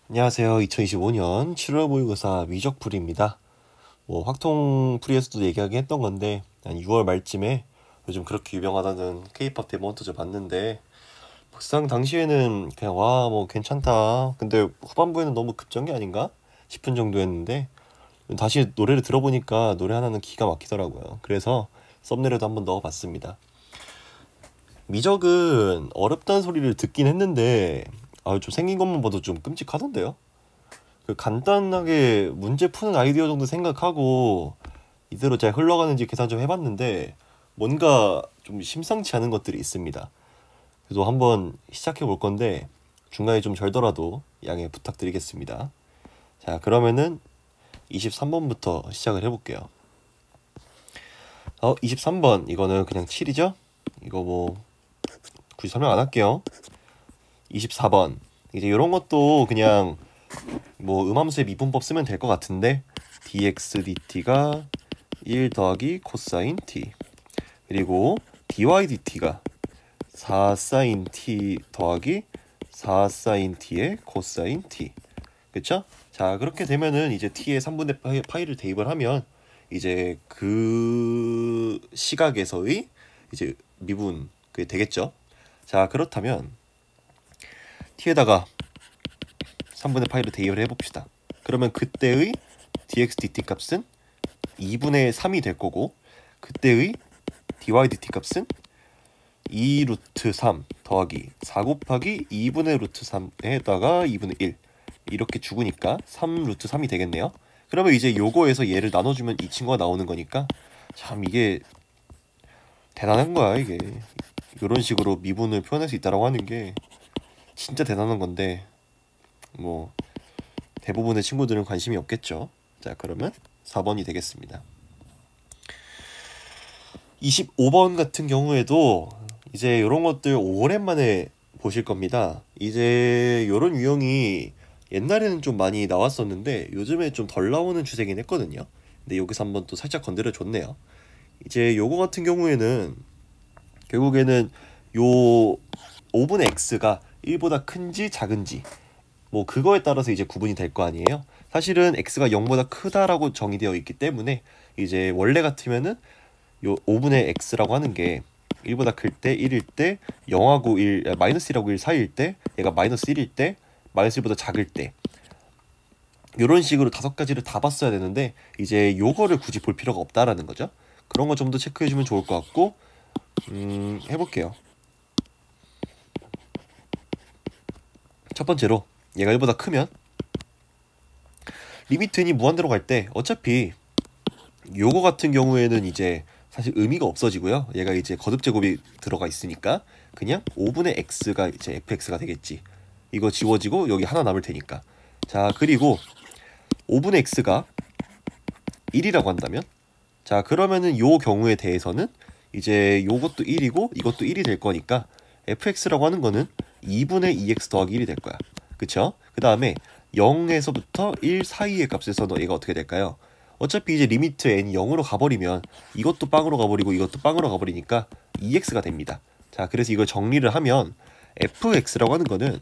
안녕하세요. 2025년 7월 모의고사 미적풀이입니다. 확통풀이에서도 얘기하긴 했던 건데 한 6월 말쯤에 요즘 그렇게 유명하다는 K-pop 데모헌터즈 봤는데 막상 당시에는 그냥 와 뭐 괜찮다. 근데 후반부에는 너무 급전개 아닌가 싶은 정도였는데 다시 노래를 들어보니까 노래 하나는 기가 막히더라고요. 그래서 썸네일에도 한번 넣어봤습니다. 미적은 어렵다는 소리를 듣긴 했는데 좀 생긴 것만 봐도 좀 끔찍하던데요. 그 간단하게 문제 푸는 아이디어 정도 생각하고 이대로 잘 흘러가는지 계산 좀 해봤는데 뭔가 좀 심상치 않은 것들이 있습니다. 그래서 한번 시작해 볼 건데 중간에 좀 절더라도 양해 부탁드리겠습니다. 자, 그러면은 23번부터 시작을 해볼게요. 23번 이거는 그냥 7이죠? 이거 뭐 굳이 설명 안 할게요. 24번 이제 이런 것도 그냥 뭐 음함수의 미분법 쓰면 될 것 같은데 dx dt가 1 더하기 코사인 t 그리고 dy dt가 4 사인 t 더하기 4 사인 t의 코사인 t 그쵸? 자, 그렇게 되면은 이제 t의 3분의 파이를 대입을 하면 이제 그 시각에서의 이제 미분 그게 되겠죠? 자, 그렇다면 t에다가 3분의 파이를 대입을 해봅시다. 그러면 그때의 dx dt 값은 2분의 3이 될 거고 그때의 dy dt 값은 2 루트 3 더하기 4 곱하기 2분의 루트 3에다가 2분의 1 이렇게 죽으니까 3 루트 3이 되겠네요. 그러면 이제 요거에서 얘를 나눠주면 이 친구가 나오는 거니까 참 이게 대단한 거야. 이게 이런 식으로 미분을 표현할 수 있다라고 하는 게 진짜 대단한 건데 뭐 대부분의 친구들은 관심이 없겠죠. 자, 그러면 4번이 되겠습니다. 25번 같은 경우에도 이제 이런 것들 오랜만에 보실 겁니다. 이제 이런 유형이 옛날에는 좀 많이 나왔었는데 요즘에 좀 덜 나오는 추세긴 했거든요. 근데 여기서 한번 또 살짝 건드려 줬네요. 이제 요거 같은 경우에는 결국에는 요 5분의 x가 1보다 큰지 작은지 뭐 그거에 따라서 이제 구분이 될 거 아니에요. 사실은 x가 0보다 크다라고 정의되어 있기 때문에 이제 원래 같으면은 요 5분의 x라고 하는 게 1보다 클 때 1일 때 0하고 1 마이너스 1하고 1 사이일 때 얘가 마이너스 1일 때 마이너스 1보다 작을 때 이런 식으로 5가지를 다 봤어야 되는데 이제 요거를 굳이 볼 필요가 없다라는 거죠. 그런 거 좀 더 체크해 주면 좋을 것 같고 해볼게요. 첫 번째로 얘가 1보다 크면 리미트 n이 무한대로 갈 때 어차피 요거 같은 경우에는 이제 사실 의미가 없어지고요. 얘가 이제 거듭제곱이 들어가 있으니까 그냥 5분의 x가 이제 fx가 되겠지. 이거 지워지고 여기 하나 남을 테니까. 자, 그리고 5분의 x가 1이라고 한다면 자, 그러면은 요 경우에 대해서는 이제 요것도 1이고 이것도 1이 될 거니까 fx라고 하는 거는 2분의 2x 더하기 1이 될 거야. 그쵸? 그 다음에 0에서부터 1 사이의 값에서 얘가 어떻게 될까요? 어차피 이제 리미트 n이 0으로 가버리면 이것도 빵으로 가버리고 이것도 빵으로 가버리니까 2x가 됩니다. 자, 그래서 이걸 정리를 하면 fx라고 하는 거는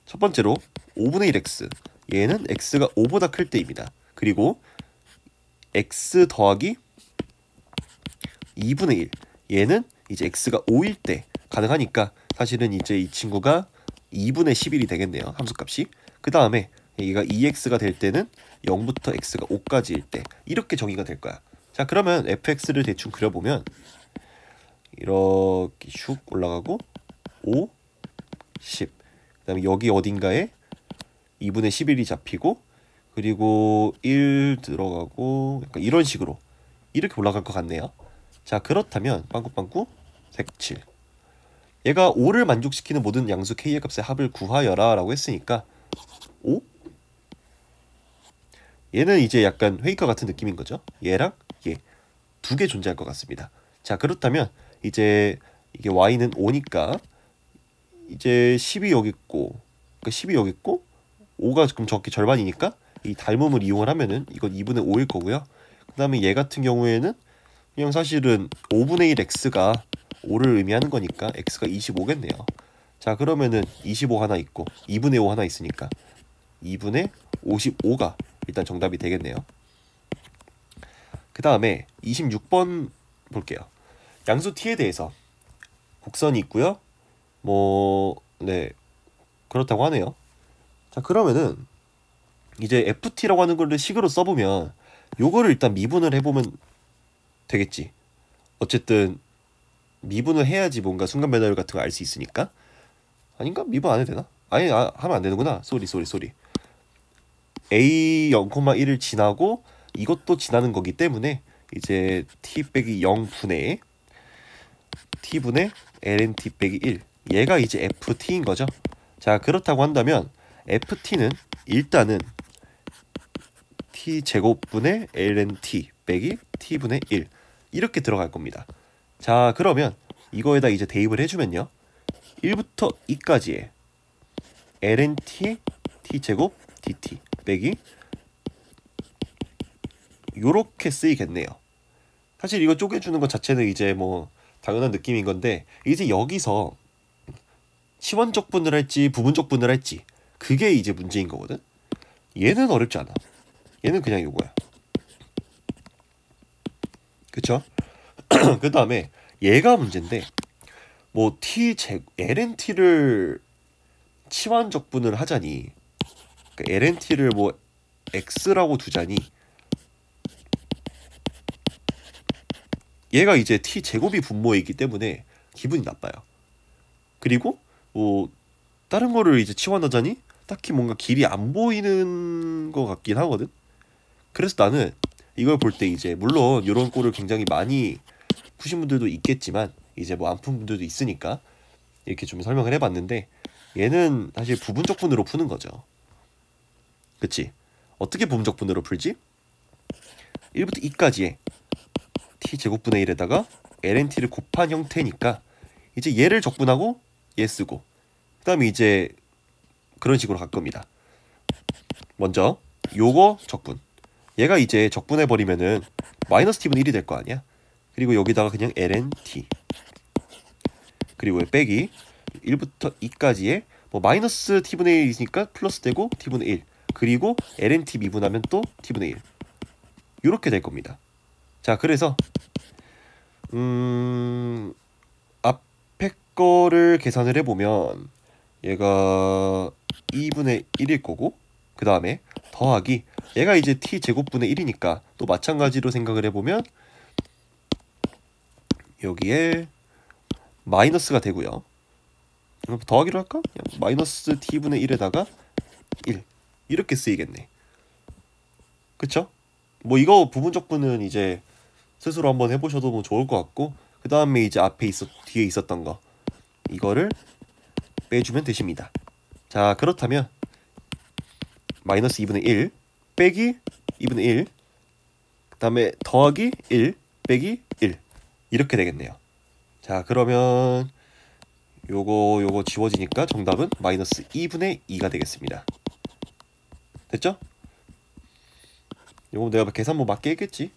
첫 번째로 5분의 1x 얘는 x가 5보다 클 때입니다. 그리고 x 더하기 2분의 1 얘는 이제 x가 5일 때 가능하니까 사실은 이제 이 친구가 2분의 11이 되겠네요. 함수값이. 그 다음에 얘가 2x가 될 때는 0부터 x가 5까지일 때 이렇게 정의가 될 거야. 자, 그러면 fx를 대충 그려보면 이렇게 슉 올라가고 5, 10. 그 다음에 여기 어딘가에 2분의 11이 잡히고 그리고 1 들어가고 약간 이런 식으로 이렇게 올라갈 것 같네요. 자, 그렇다면 빵꾸빵꾸 107 얘가 5를 만족시키는 모든 양수 k의 값의 합을 구하여라 라고 했으니까 5? 얘는 이제 약간 회의과 같은 느낌인 거죠. 얘랑 얘 두 개 존재할 것 같습니다. 자, 그렇다면 이제 이게 y는 5니까 이제 10이 여기 있고 그러니까 10이 여기 있고 5가 그럼 적게 절반이니까 이 닮음을 이용을 하면은 이건 2분의 5일 거고요. 그 다음에 얘 같은 경우에는 그냥 사실은 5분의 1 x가 5를 의미하는 거니까 x가 25겠네요. 자 그러면은 25 하나 있고 2분의 5 하나 있으니까 2분의 55가 일단 정답이 되겠네요. 그 다음에 26번 볼게요. 양수 t에 대해서 곡선이 있고요. 네 그렇다고 하네요. 자 그러면은 이제 ft라고 하는 걸 식으로 써보면 요거를 일단 미분을 해보면 되겠지. 어쨌든 미분을 해야지 뭔가 순간 변화율 같은 거 알 수 있으니까. 아닌가? 미분 안 해도 되나? 아니 하면 안 되는구나. 쏘리. a 0,1을 지나고 이것도 지나는 거기 때문에 이제 t 빼기 0분의 t분의 ln t 빼기 1 얘가 이제 ft인 거죠. 자 그렇다고 한다면 ft는 일단은 t제곱분의 ln t 빼기 t분의 1 이렇게 들어갈 겁니다. 자 그러면 이거에다 이제 대입을 해주면요 1부터 2까지의 ln t t제곱 dt 빼기 요렇게 쓰이겠네요. 사실 이거 쪼개주는 것 자체는 이제 뭐 당연한 느낌인 건데 이제 여기서 시원적 분을 할지 부분적 분을 할지 그게 이제 문제인 거거든. 얘는 어렵지 않아. 얘는 그냥 요거야. 그쵸? 그 다음에 얘가 문제인데 뭐 lnt를 치환적 분을 하자니 그러니까 lnt를 뭐 x라고 두자니 얘가 이제 t제곱이 분모이기 때문에 기분이 나빠요. 그리고 뭐 다른 거를 이제 치환하자니 딱히 뭔가 길이 안 보이는 것 같긴 하거든. 그래서 나는 이걸 볼 때 이제 물론 이런 꼴을 굉장히 많이 푸신 분들도 있겠지만 이제 뭐 안 푼 분들도 있으니까 이렇게 좀 설명을 해봤는데 얘는 사실 부분적 분으로 푸는 거죠. 그치? 어떻게 부분적 분으로 풀지? 1부터 2까지의 t제곱분의 1에다가 lnt를 곱한 형태니까 이제 얘를 적분하고 얘 쓰고 그 다음에 이제 그런 식으로 갈 겁니다. 먼저 요거 적분 얘가 이제 적분해버리면은 마이너스 t분의 1이 될 거 아니야. 그리고 여기다가 그냥 lnt 그리고 빼기 1부터 2까지의 뭐 마이너스 t분의 1이니까 플러스 되고 t분의 1 그리고 lnt 미분하면 또 t분의 1 이렇게 될 겁니다. 자 그래서 앞에 거를 계산을 해보면 얘가 2분의 1일 거고 그 다음에 더하기 얘가 이제 t제곱분의 1이니까 또 마찬가지로 생각을 해보면 여기에 마이너스가 되고요. 그럼 더하기로 할까? 그냥 마이너스 t분의 1에다가 1 이렇게 쓰이겠네. 그쵸? 뭐 이거 부분적분은 이제 스스로 한번 해보셔도 뭐 좋을 것 같고 그 다음에 이제 뒤에 있었던 거 이거를 빼주면 되십니다. 자 그렇다면 마이너스 2분의 1 빼기 2분의 1 그 다음에 더하기 1 빼기 1 이렇게 되겠네요. 자 그러면 요거 지워지니까 정답은 마이너스 2분의 2가 되겠습니다. 됐죠? 요거 내가 계산 뭐 맞게 했겠지.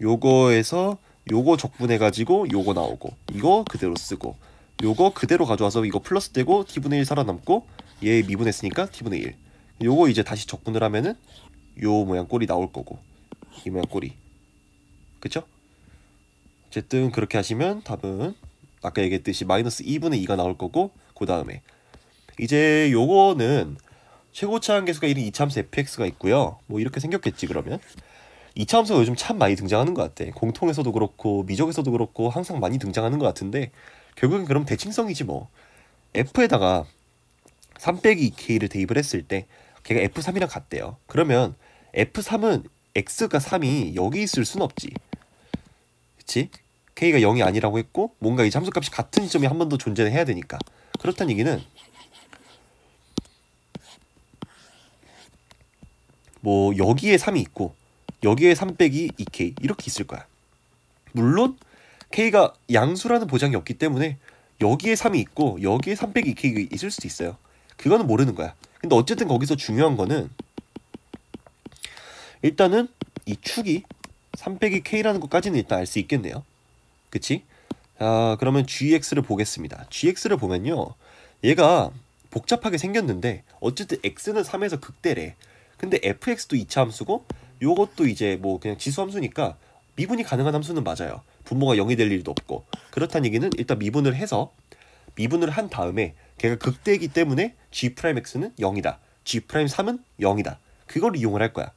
요거에서 요거 적분해가지고 요거 나오고 이거 그대로 쓰고 요거 그대로 가져와서 이거 플러스 되고 t분의 1 살아남고 얘 미분했으니까 t분의 1 요거 이제 다시 적분을 하면은 요 모양 꼴이 나올 거고 이 모양 꼴이 그쵸? 어쨌든 그렇게 하시면 답은 아까 얘기했듯이 마이너스 2분의 2가 나올 거고 그 다음에 이제 요거는 최고차 한계수가 1인 이차함수 fx가 있고요. 뭐 이렇게 생겼겠지 그러면 이차함수가 요즘 참 많이 등장하는 것 같아. 공통에서도 그렇고 미적에서도 그렇고 항상 많이 등장하는 것 같은데 결국엔 그럼 대칭성이지 뭐. f에다가 3 빼기 2k를 대입을 했을 때 걔가 f3이랑 같대요. 그러면 f3은 x가 3이 여기 있을 순 없지. 그치? k가 0이 아니라고 했고 뭔가 이 함수값이 같은 지점이 한 번 더 존재해야 되니까 그렇다는 얘기는 뭐 여기에 3이 있고 여기에 3 빼기 2k 이렇게 있을 거야. 물론 k가 양수라는 보장이 없기 때문에 여기에 3이 있고 여기에 3 빼기 2k가 있을 수도 있어요. 그거는 모르는 거야. 근데 어쨌든 거기서 중요한 거는 일단은 이 축이 3 빼기 k라는 것까지는 일단 알 수 있겠네요. 그치? 자, 그러면 gx를 보겠습니다. gx를 보면요, 얘가 복잡하게 생겼는데 어쨌든 x는 3에서 극대래. 근데 fx도 2차 함수고 요것도 이제 뭐 그냥 지수 함수니까 미분이 가능한 함수는 맞아요. 분모가 0이 될 일도 없고. 그렇다는 얘기는 일단 미분을 한 다음에 걔가 극대이기 때문에 g'x는 0이다. g'3은 0이다. 그걸 이용을 할 거야.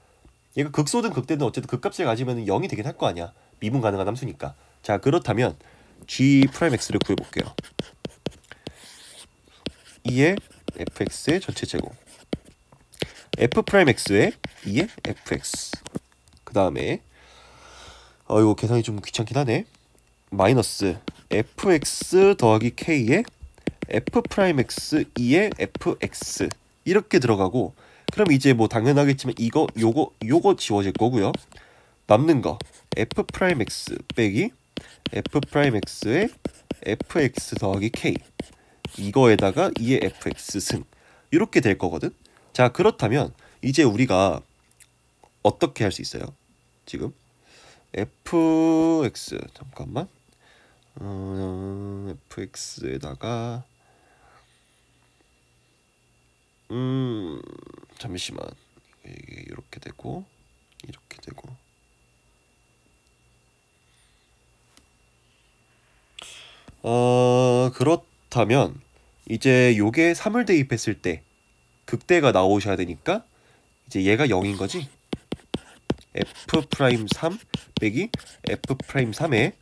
얘가 극소든 극대든 어쨌든 극값을 가지면 0이 되긴 할 거 아니야. 미분 가능한 함수니까. 자, 그렇다면 g'x를 구해볼게요. 2의 fx의 전체 제곱, f'x의 2의 fx, 그 다음에 이거 계산이 좀 귀찮긴 하네. 마이너스 fx 더하기 k의 f'x 2의 fx 이렇게 들어가고, 그럼 이제 뭐 당연하겠지만 이거 요거 지워질 거고요. 남는 거 f'x 빼기 f'x의 fx 더하기 k, 이거에다가 2의 fx 승, 이렇게 될 거거든. 자, 그렇다면 이제 우리가 어떻게 할 수 있어요? 지금 fx 잠깐만 fx에다가 잠시만, 이게 이렇게 되고 이렇게 되고, 그렇다면 이제 요게 3을 대입했을 때 극대가 나오셔야 되니까 이제 얘가 0인 거지. f'3 빼기 f'3에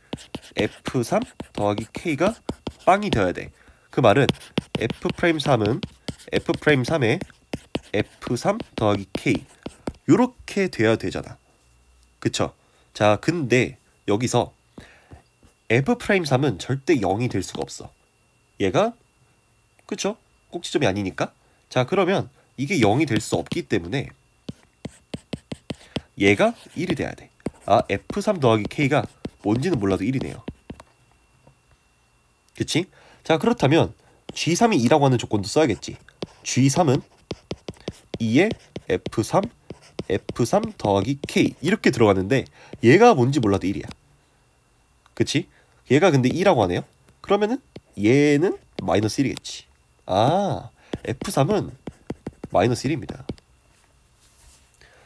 f3 더하기 k가 빵이 되어야 돼. 그 말은 f'3은 f'3에 f3 더하기 k 요렇게 돼야 되잖아. 그쵸? 자, 근데 여기서 f'3은 절대 0이 될 수가 없어. 얘가, 그쵸? 꼭지점이 아니니까. 자, 그러면 이게 0이 될 수 없기 때문에 얘가 1이 돼야 돼. 아, f3 더하기 k가 뭔지는 몰라도 1이네요. 그치? 자, 그렇다면 g3이 2라고 하는 조건도 써야겠지. g3은 2의 f3 더하기 k 이렇게 들어가는데 얘가 뭔지 몰라도 1이야. 그치? 얘가 근데 2라고 하네요. 그러면은 얘는 마이너스 1이겠지. 아, f3은 마이너스 1입니다.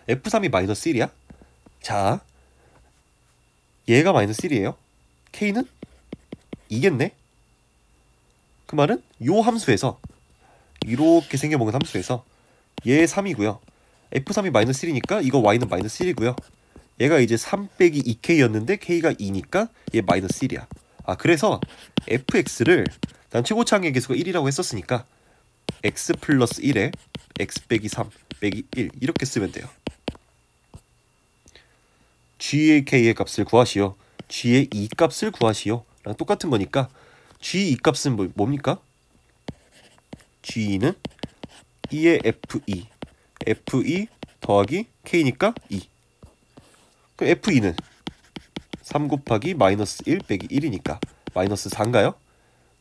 f3이 마이너스 1이야? 자, 얘가 마이너스 1이에요. k는 2겠네? 그 말은 요 함수에서, 이렇게 생겨먹은 함수에서 얘 3이고요. f3이 마이너스 1이니까 이거 y는 마이너스 1이고요. 얘가 이제 3 빼기 2k였는데 k가 2니까 얘 마이너스 1이야. 아, 그래서 fx를 난 최고차항의 개수가 1이라고 했었으니까 x 플러스 1에 x 빼기 3 빼기 1 이렇게 쓰면 돼요. g의 k의 값을 구하시오, g의 2 값을 구하시오 랑 똑같은 거니까 g 2 값은 뭡니까? g는 2의 f2 더하기 k니까 2. 그럼 f2는 3 곱하기 마이너스 1 빼기 1이니까 마이너스 4인가요?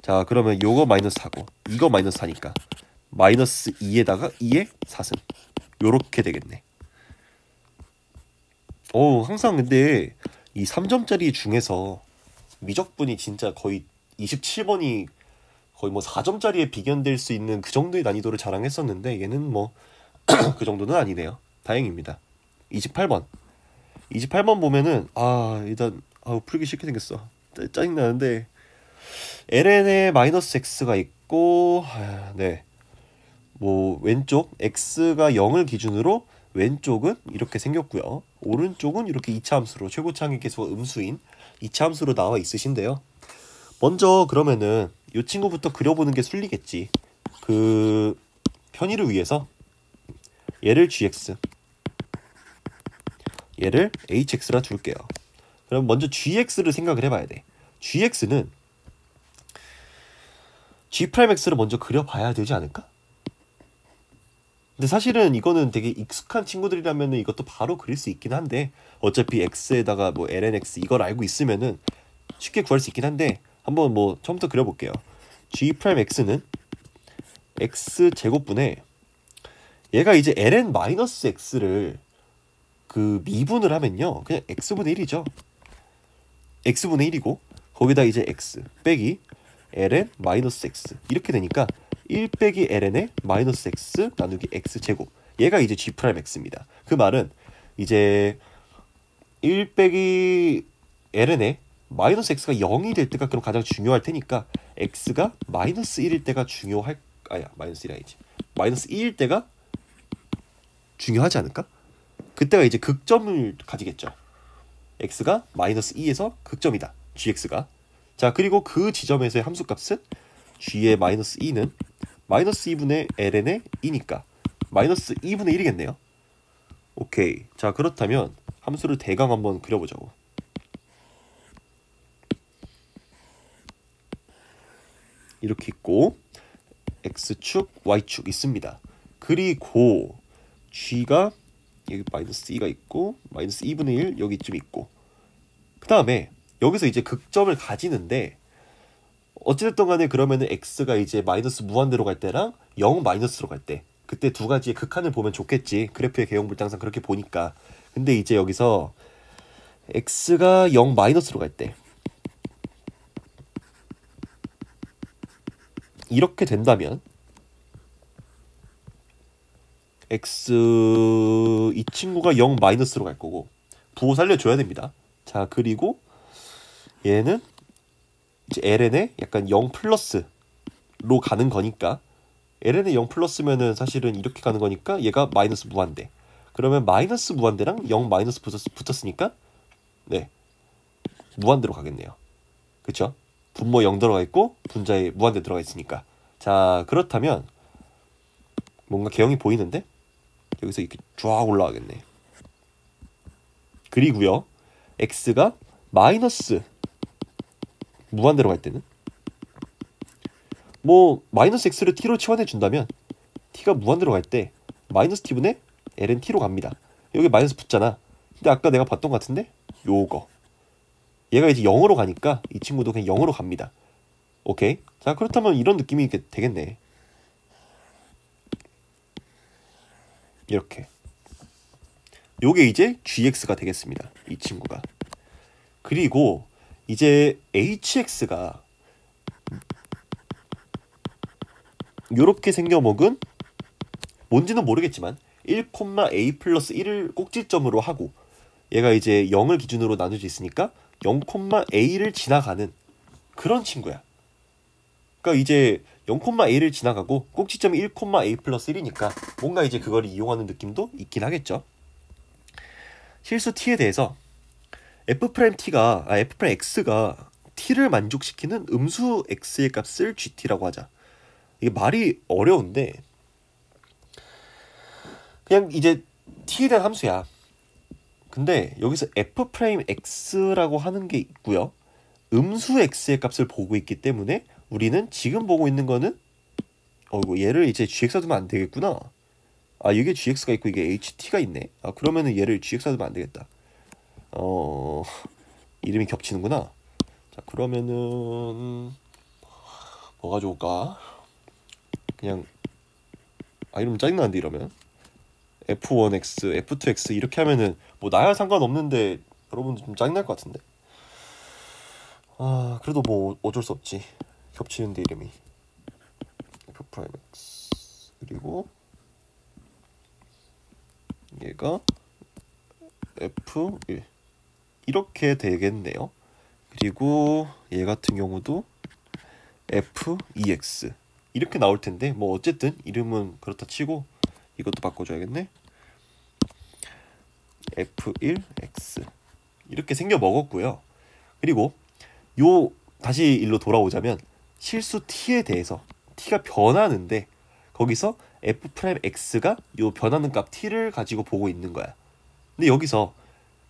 자, 그러면 요거 마이너스 4고 이거 마이너스 4니까 마이너스 2에다가 2의 4승, 요렇게 되겠네. 항상 근데 이 3점짜리 중에서 미적분이 진짜 거의 27번이 거의 뭐 4점짜리에 비견될 수 있는 그 정도의 난이도를 자랑했었는데 얘는 뭐 그 정도는 아니네요. 다행입니다. 28번 보면은 일단 풀기 싫게 생겼어. 짜증나는데 ln에 마이너스 x가 있고, 네, 뭐 왼쪽 x가 0을 기준으로 왼쪽은 이렇게 생겼고요. 오른쪽은 이렇게 2차 함수로, 최고차항의 개수가 음수인 2차 함수로 나와 있으신데요. 먼저 그러면은 이 친구부터 그려보는 게 순리겠지. 그 편의를 위해서 얘를 gx, 얘를 hx라 둘게요. 그럼 먼저 gx를 생각을 해봐야 돼. gx는 g'x를 먼저 그려봐야 되지 않을까? 근데 사실은 이거는 되게 익숙한 친구들이라면 이것도 바로 그릴 수 있긴 한데, 어차피 x에다가 뭐 lnx 이걸 알고 있으면은 쉽게 구할 수 있긴 한데, 한번 뭐 처음부터 그려볼게요. g'x는 x 제곱분에 얘가 이제 ln-x를 그 미분을 하면요 그냥 x분의 1이죠. x분의 1이고 거기다 이제 x 빼기 ln 마이너스 x 이렇게 되니까 1 빼기 ln의 마이너스 x 나누기 x제곱 얘가 이제 g 프라임 x입니다. 그 말은 이제 1 빼기 ln의 마이너스 x가 0이 될 때가 그럼 가장 중요할 테니까 x가 마이너스 1일 때가 중요할 마이너스 1이 아니지 마이너스 2일 때가 중요하지 않을까? 그때가 이제 극점을 가지겠죠. x가 마이너스 2에서 극점이다. gx가. 자 그리고 그 지점에서의 함수값은 g의 마이너스 2는 마이너스 2분의 ln의 2니까 마이너스 2분의 1이겠네요. 오케이. 자 그렇다면 함수를 대강 한번 그려보자고. 이렇게 있고 x축, y축 있습니다. 그리고 g가 여기 마이너스 2가 있고 마이너스 2분의 1 여기쯤 있고 그 다음에 여기서 이제 극점을 가지는데 어찌됐든 간에 그러면은 x가 이제 마이너스 무한대로 갈 때랑 0 마이너스로 갈 때 그때 두 가지의 극한을 보면 좋겠지. 그래프의 개용불당상 그렇게 보니까. 근데 이제 여기서 x가 0 마이너스로 갈 때 이렇게 된다면 x 이 친구가 0 마이너스로 갈 거고 부호 살려줘야 됩니다. 자 그리고 얘는 이제 ln의 약간 0 플러스로 가는 거니까 ln의 0 플러스면은 사실은 이렇게 가는 거니까 얘가 마이너스 무한대. 그러면 마이너스 무한대랑 0 마이너스 붙었으니까 네 무한대로 가겠네요. 그쵸? 분모 0 들어가 있고 분자에 무한대 들어가 있으니까. 자 그렇다면 뭔가 개형이 보이는데 여기서 이렇게 쫙 올라가겠네. 그리고요 x가 마이너스 무한대로 갈 때는 뭐 마이너스 x를 t로 치환해 준다면 t가 무한대로 갈 때 마이너스 t분의 ln t로 갑니다. 여기 마이너스 붙잖아. 근데 아까 내가 봤던 것 같은데 요거 얘가 이제 0으로 가니까 이 친구도 그냥 0으로 갑니다. 오케이. 자 그렇다면 이런 느낌이 되겠네. 이렇게 요게 이제 gx가 되겠습니다. 이 친구가. 그리고 이제 hx가 요렇게 생겨먹은 뭔지는 모르겠지만 1,a 플러스 1을 꼭지점으로 하고 얘가 이제 0을 기준으로 나눠져 있으니까 0,a를 지나가는 그런 친구야. 그러니까 이제 0,a를 지나가고 꼭지점이 1,a 플러스 1이니까 뭔가 이제 그걸 이용하는 느낌도 있긴 하겠죠. 실수 t에 대해서 f'x가 t를 만족시키는 음수 x의 값을 gt라고 하자. 이게 말이 어려운데 그냥 이제 t에 대한 함수야. 근데 여기서 f'x라고 하는 게 있고요. 음수 x의 값을 보고 있기 때문에 우리는 지금 보고 있는 거는 얘를 이제 gx가 두면 안 되겠구나. 아 이게 gx가 있고 이게 ht가 있네. 아 그러면은 얘를 gx가 두면 안 되겠다. 이름이 겹치는구나. 자 그러면은 뭐가 좋을까? 그냥 이러면 짜증나는데 이러면 f1x, f2x 이렇게 하면은 뭐 나야 상관없는데 여러분들 좀 짜증날 것 같은데. 그래도 뭐 어쩔 수 없지. 겹치는데 이름이 f'(x) 그리고 얘가 f1 이렇게 되겠네요. 그리고 얘 같은 경우도 f2x 이렇게 나올 텐데 뭐 어쨌든 이름은 그렇다 치고 이것도 바꿔줘야겠네. f1x 이렇게 생겨 먹었고요. 그리고 요 다시 일로 돌아오자면 실수 t에 대해서 t가 변하는데 거기서 f'x가 요 변하는 값 t를 가지고 보고 있는 거야. 근데 여기서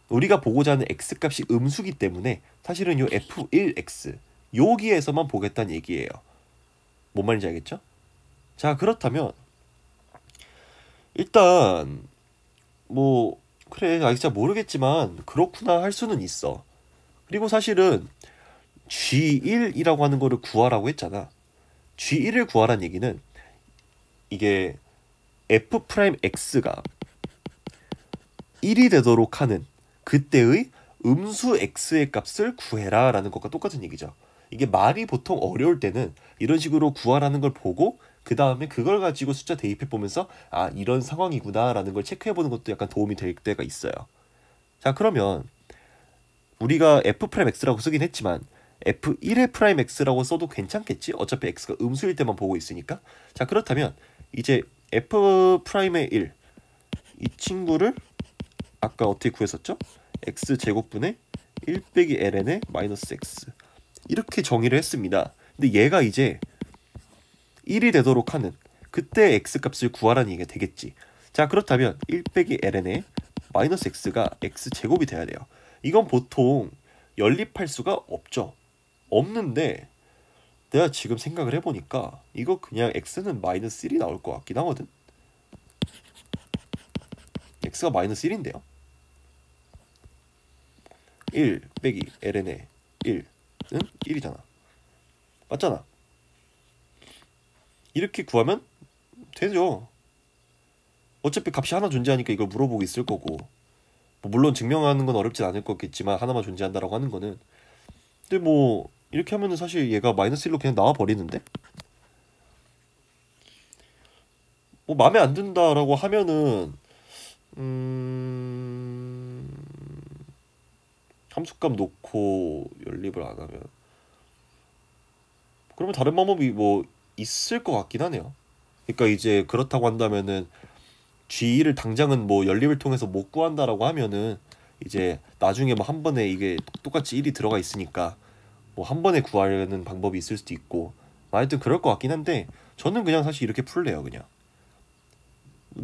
우리가 보고자 하는 x값이 음수기 때문에 사실은 요 f1x 여기에서만 보겠다는 얘기예요. 뭔 말인지 알겠죠? 자 그렇다면 일단 뭐 그래 진짜 모르겠지만 그렇구나 할 수는 있어. 그리고 사실은 G1이라고 하는 거를 구하라고 했잖아. G1을 구하란 얘기는 이게 f'x가 1이 되도록 하는 그때의 음수 x의 값을 구해라 라는 것과 똑같은 얘기죠. 이게 말이 보통 어려울 때는 이런 식으로 구하라는 걸 보고 그 다음에 그걸 가지고 숫자 대입해 보면서 아 이런 상황이구나 라는 걸 체크해 보는 것도 약간 도움이 될 때가 있어요. 자 그러면 우리가 f'x라고 쓰긴 했지만 f1의 프라임 x라고 써도 괜찮겠지? 어차피 x가 음수일 때만 보고 있으니까. 자 그렇다면 이제 f'의 1 이 친구를 아까 어떻게 구했었죠? x제곱분의 1 빼기 ln의 마이너스 x 이렇게 정의를 했습니다. 근데 얘가 이제 1이 되도록 하는 그때 x값을 구하라는 얘기가 되겠지. 자 그렇다면 1 빼기 ln의 마이너스 x가 x제곱이 돼야 돼요. 이건 보통 연립할 수가 없죠. 없는데 내가 지금 생각을 해보니까 이거 그냥 x는 마이너스 1이 나올 것 같긴 하거든. x가 마이너스 1인데요. 1 빼기 ln의 1은 1이잖아. 맞잖아. 이렇게 구하면 되죠. 어차피 값이 하나 존재하니까 이걸 물어보고 있을 거고 뭐 물론 증명하는 건 어렵진 않을 거겠지만 하나만 존재한다라고 하는 거는 근데 뭐 이렇게 하면은 사실 얘가 마이너스 1로 그냥 나와 버리는데 뭐 마음에 안 든다라고 하면은 함수값 놓고 연립을 안 하면 그러면 다른 방법이 뭐 있을 것 같긴 하네요. 그러니까 이제 그렇다고 한다면은 G1을 당장은 뭐 연립을 통해서 못 구한다라고 하면은 이제 나중에 뭐 한 번에 이게 똑같이 1이 들어가 있으니까 뭐 한 번에 구하려는 방법이 있을 수도 있고 하여튼 그럴 것 같긴 한데 저는 그냥 사실 이렇게 풀래요. 그냥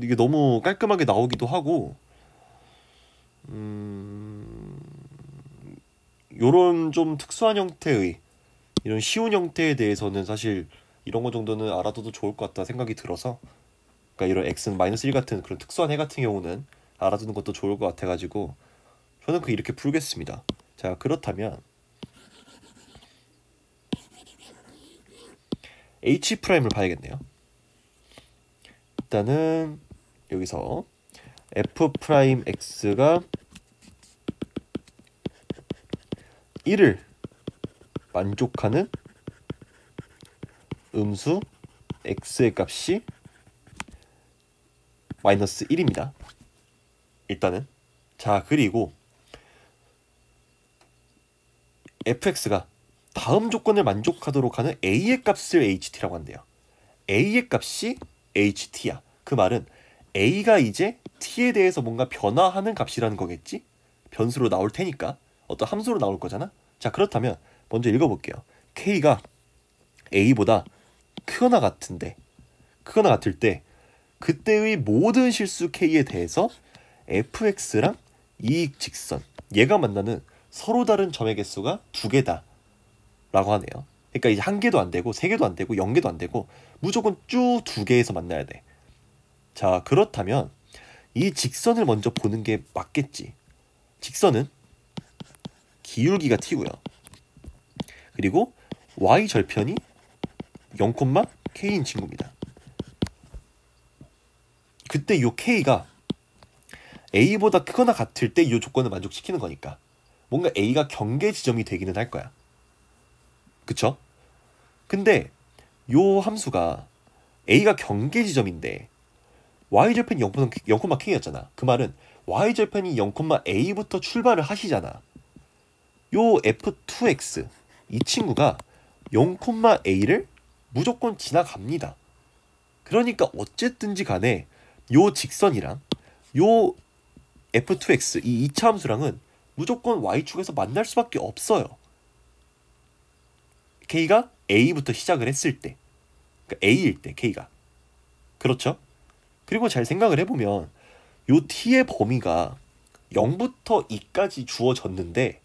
이게 너무 깔끔하게 나오기도 하고 요런 좀 특수한 형태의 이런 쉬운 형태에 대해서는 사실 이런 거 정도는 알아둬도 좋을 것 같다 생각이 들어서 그러니까 이런 x는 마이너스 1 같은 그런 특수한 해 같은 경우는 알아두는 것도 좋을 것 같아가지고 저는 그 이렇게 풀겠습니다. 자 그렇다면 H'을 봐야겠네요. 일단은 여기서 F'X가 1을 만족하는 음수 X의 값이 마이너스 1입니다. 일단은 자 그리고 fx가 다음 조건을 만족하도록 하는 a의 값을 ht라고 한대요. a의 값이 ht야. 그 말은 a가 이제 t에 대해서 뭔가 변화하는 값이라는 거겠지? 변수로 나올 테니까 어떤 함수로 나올 거잖아. 자 그렇다면 먼저 읽어볼게요. k가 a보다 크거나 같을 때 그때의 모든 실수 k에 대해서 fx랑 이 직선 얘가 만나는 서로 다른 점의 개수가 2개다 라고 하네요. 그러니까 이제 1개도 안 되고 3개도 안 되고 0개도 안 되고 무조건 쭉 2개에서 만나야 돼. 자 그렇다면 이 직선을 먼저 보는 게 맞겠지. 직선은 기울기가 t고요. 그리고 y 절편이 0,k인 친구입니다. 그때 요 k가 a보다 크거나 같을 때 이 조건을 만족시키는 거니까 뭔가 a가 경계 지점이 되기는 할 거야. 그쵸? 근데 요 함수가 a가 경계 지점인데 y절편이 0,k였잖아. 그 말은 y절편이 0,a부터 출발을 하시잖아. 요 f2x 이 친구가 0,a를 무조건 지나갑니다. 그러니까 어쨌든지 간에 요 직선이랑 요 f2x 이 2차 함수랑은 무조건 y축에서 만날 수밖에 없어요. k가 a부터 시작을 했을 때 그러니까 a일 때 k가 그렇죠? 그리고 잘 생각을 해보면 요 t의 범위가 0부터 2까지 주어졌는데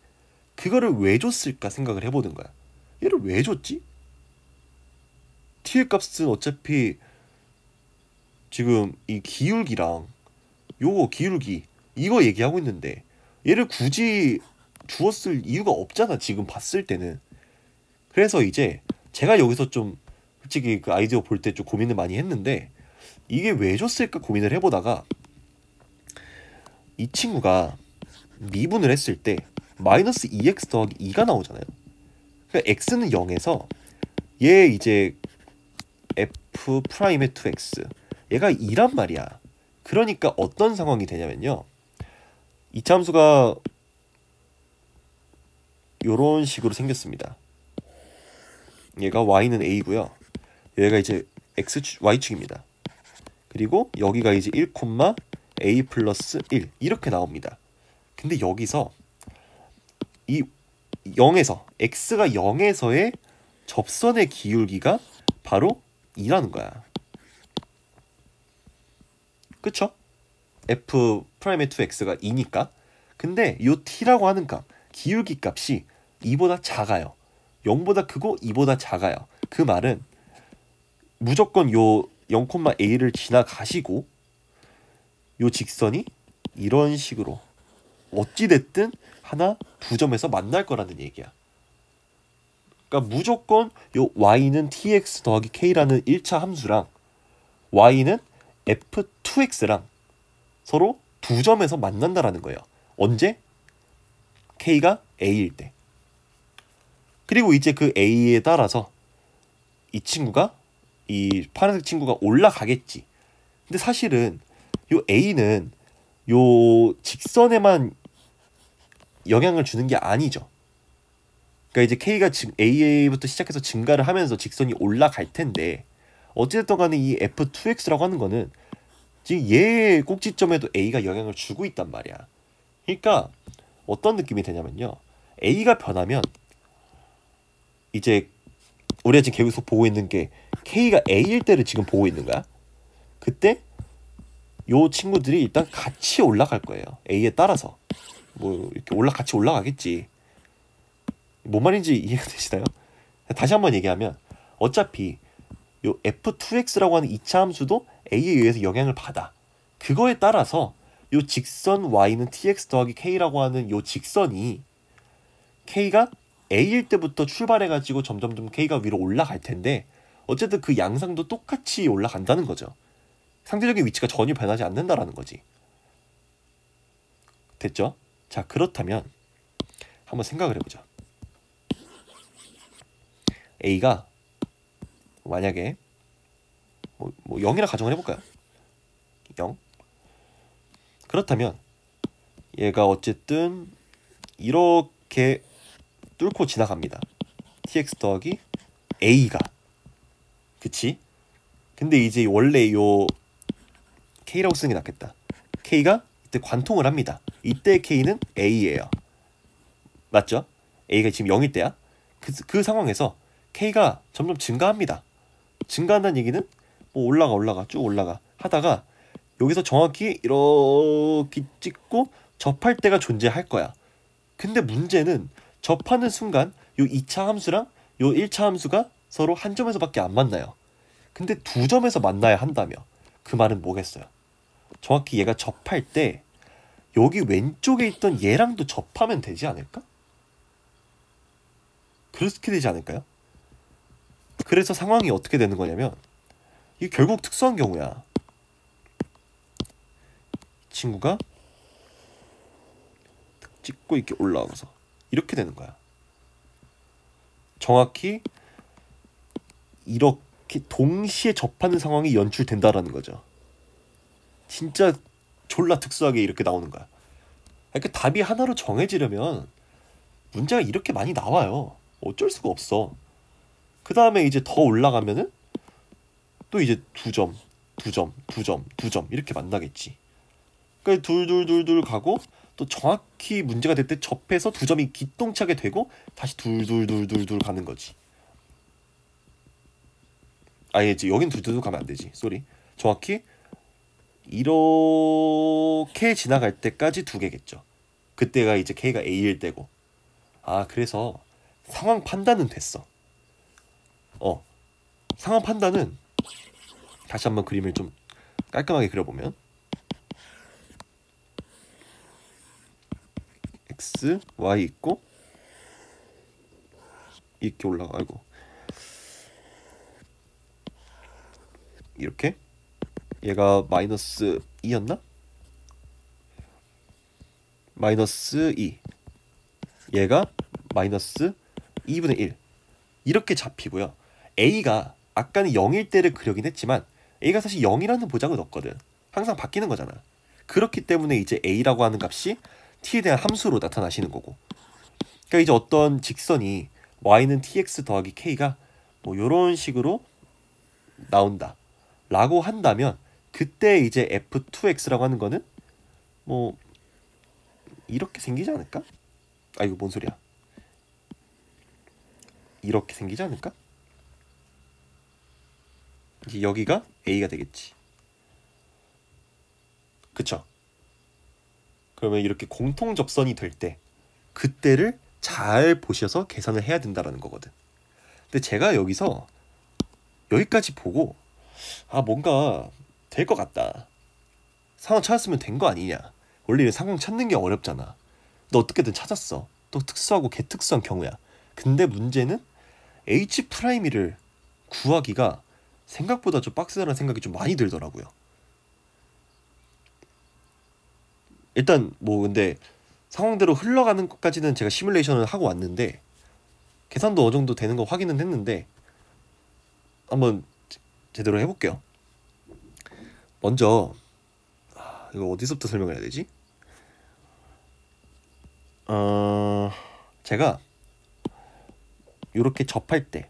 그거를 왜 줬을까 생각을 해보는 거야. 얘를 왜 줬지? t의 값은 어차피 지금 이 기울기랑 요거 기울기 이거 얘기하고 있는데 얘를 굳이 주었을 이유가 없잖아 지금 봤을 때는. 그래서 이제 제가 여기서 좀 솔직히 그 아이디어 볼 때 좀 고민을 많이 했는데 이게 왜 줬을까 고민을 해보다가 이 친구가 미분을 했을 때 마이너스 2x 더하기 2가 나오잖아요. 그러니까 x는 0에서 얘 이제 f 프라임의 2x 얘가 2란 말이야. 그러니까 어떤 상황이 되냐면요, 이차 함수가 요런 식으로 생겼습니다. 얘가 y는 a고요, 얘가 이제 y축입니다. 그리고 여기가 이제 1, a 플러스 1 이렇게 나옵니다. 근데 여기서 이 0에서 x가 0에서의 접선의 기울기가 바로 2라는 거야. 그쵸? f 프라임의 2x가 2니까. 근데 요 t라고 하는 값, 기울기 값이 2보다 작아요. 0보다 크고 2보다 작아요. 그 말은 무조건 요 0,a를 지나가시고 요 직선이 이런 식으로 어찌됐든 하나, 두 점에서 만날 거라는 얘기야. 그러니까 무조건 요 y는 tx 더하기 k라는 1차 함수랑 y는 f2x랑 서로 두 점에서 만난다라는 거예요. 언제? k가 a일 때. 그리고 이제 그 a에 따라서 이 친구가, 이 파란색 친구가 올라가겠지. 근데 사실은 요 a는 요 직선에만 영향을 주는 게 아니죠. 그러니까 이제 k가 지금 a부터 시작해서 증가를 하면서 직선이 올라갈 텐데, 어찌됐든 간에 이 f2x라고 하는 거는 지금 얘 꼭지점에도 a가 영향을 주고 있단 말이야. 그러니까 어떤 느낌이 되냐면요, a가 변하면 이제 우리가 지금 계속 보고 있는 게 k가 a일 때를 지금 보고 있는 거야. 그때 요 친구들이 일단 같이 올라갈 거예요. a에 따라서 뭐 이렇게 같이 올라가겠지. 뭔 말인지 이해가 되시나요? 다시 한번 얘기하면 어차피 요 f2x라고 하는 2차 함수도 a에 의해서 영향을 받아. 그거에 따라서 요 직선 y는 tx 더하기 k라고 하는 요 직선이 k가 a일 때부터 출발해가지고 점점점 k가 위로 올라갈 텐데, 어쨌든 그 양상도 똑같이 올라간다는 거죠. 상대적인 위치가 전혀 변하지 않는다라는 거지. 됐죠? 자, 그렇다면 한번 생각을 해보자. a가 만약에 뭐 0이라 가정을 해볼까요? 0. 그렇다면 얘가 어쨌든 이렇게 뚫고 지나갑니다. tx 더하기 a가. 그치? 근데 이제 원래 요 k라고 쓰는 게 낫겠다. k가 이때 관통을 합니다. 이때 k는 a예요. 맞죠? a가 지금 0일 때야. 그 상황에서 k가 점점 증가합니다. 증가한다는 얘기는 뭐 올라가 쭉 올라가 하다가 여기서 정확히 이렇게 찍고 접할 때가 존재할 거야. 근데 문제는 접하는 순간 요 2차 함수랑 요 1차 함수가 서로 한 점에서밖에 안 만나요. 근데 두 점에서 만나야 한다며. 그 말은 뭐겠어요? 정확히 얘가 접할 때 여기 왼쪽에 있던 얘랑도 접하면 되지 않을까? 그렇게 되지 않을까요? 그래서 상황이 어떻게 되는 거냐면 이게 결국 특수한 경우야. 이 친구가 찍고 이렇게 올라가서 이렇게 되는 거야. 정확히 이렇게 동시에 접하는 상황이 연출된다라는 거죠. 진짜 졸라 특수하게 이렇게 나오는 거야. 그러니까 답이 하나로 정해지려면 문제가 이렇게 많이 나와요. 어쩔 수가 없어. 그 다음에 이제 더 올라가면은 또 이제 두 점 이렇게 만나겠지. 그러니까 둘 가고 또 정확히 문제가 될 때 접해서 두 점이 기똥차게 되고 다시 둘 가는 거지. 아예 이제 여긴 둘 가면 안 되지. 쏘리. 정확히 이렇게 지나갈 때까지 두 개겠죠. 그때가 이제 k가 a일 때고. 아, 그래서 상황 판단은 됐어. 상황 판단은 다시 한번 그림을 좀 깔끔하게 그려보면 x, y 있고 이렇게 올라가고 이렇게 얘가 마이너스 2였나? 마이너스 2 얘가 마이너스 2분의 1 이렇게 잡히고요. a가 아까는 0일 때를 그려긴 했지만 a가 사실 0이라는 보장은 없거든. 항상 바뀌는 거잖아. 그렇기 때문에 이제 a라고 하는 값이 t에 대한 함수로 나타나시는 거고. 그러니까 이제 어떤 직선이 y는 tx 더하기 k가 뭐 요런 식으로 나온다 라고 한다면 그때 이제 f2x라고 하는 거는 뭐 이렇게 생기지 않을까? 아 이거 뭔 소리야? 이렇게 생기지 않을까? 이제 여기가 a가 되겠지. 그쵸? 그러면 이렇게 공통 접선이 될 때 그때를 잘 보셔서 계산을 해야 된다라는 거거든. 근데 제가 여기서 여기까지 보고 아 뭔가 될 것 같다. 상황 찾았으면 된 거 아니냐. 원래 상황 찾는 게 어렵잖아. 너 어떻게든 찾았어. 또 특수하고 개특수한 경우야. 근데 문제는 H'를 구하기가 생각보다 좀 빡세다는 생각이 좀 많이 들더라고요. 일단 뭐 근데 상황대로 흘러가는 것까지는 제가 시뮬레이션을 하고 왔는데 계산도 어느 정도 되는 거 확인은 했는데 한번 제대로 해볼게요. 먼저 이거 어디서부터 설명을 해야 되지? 제가 이렇게 접할 때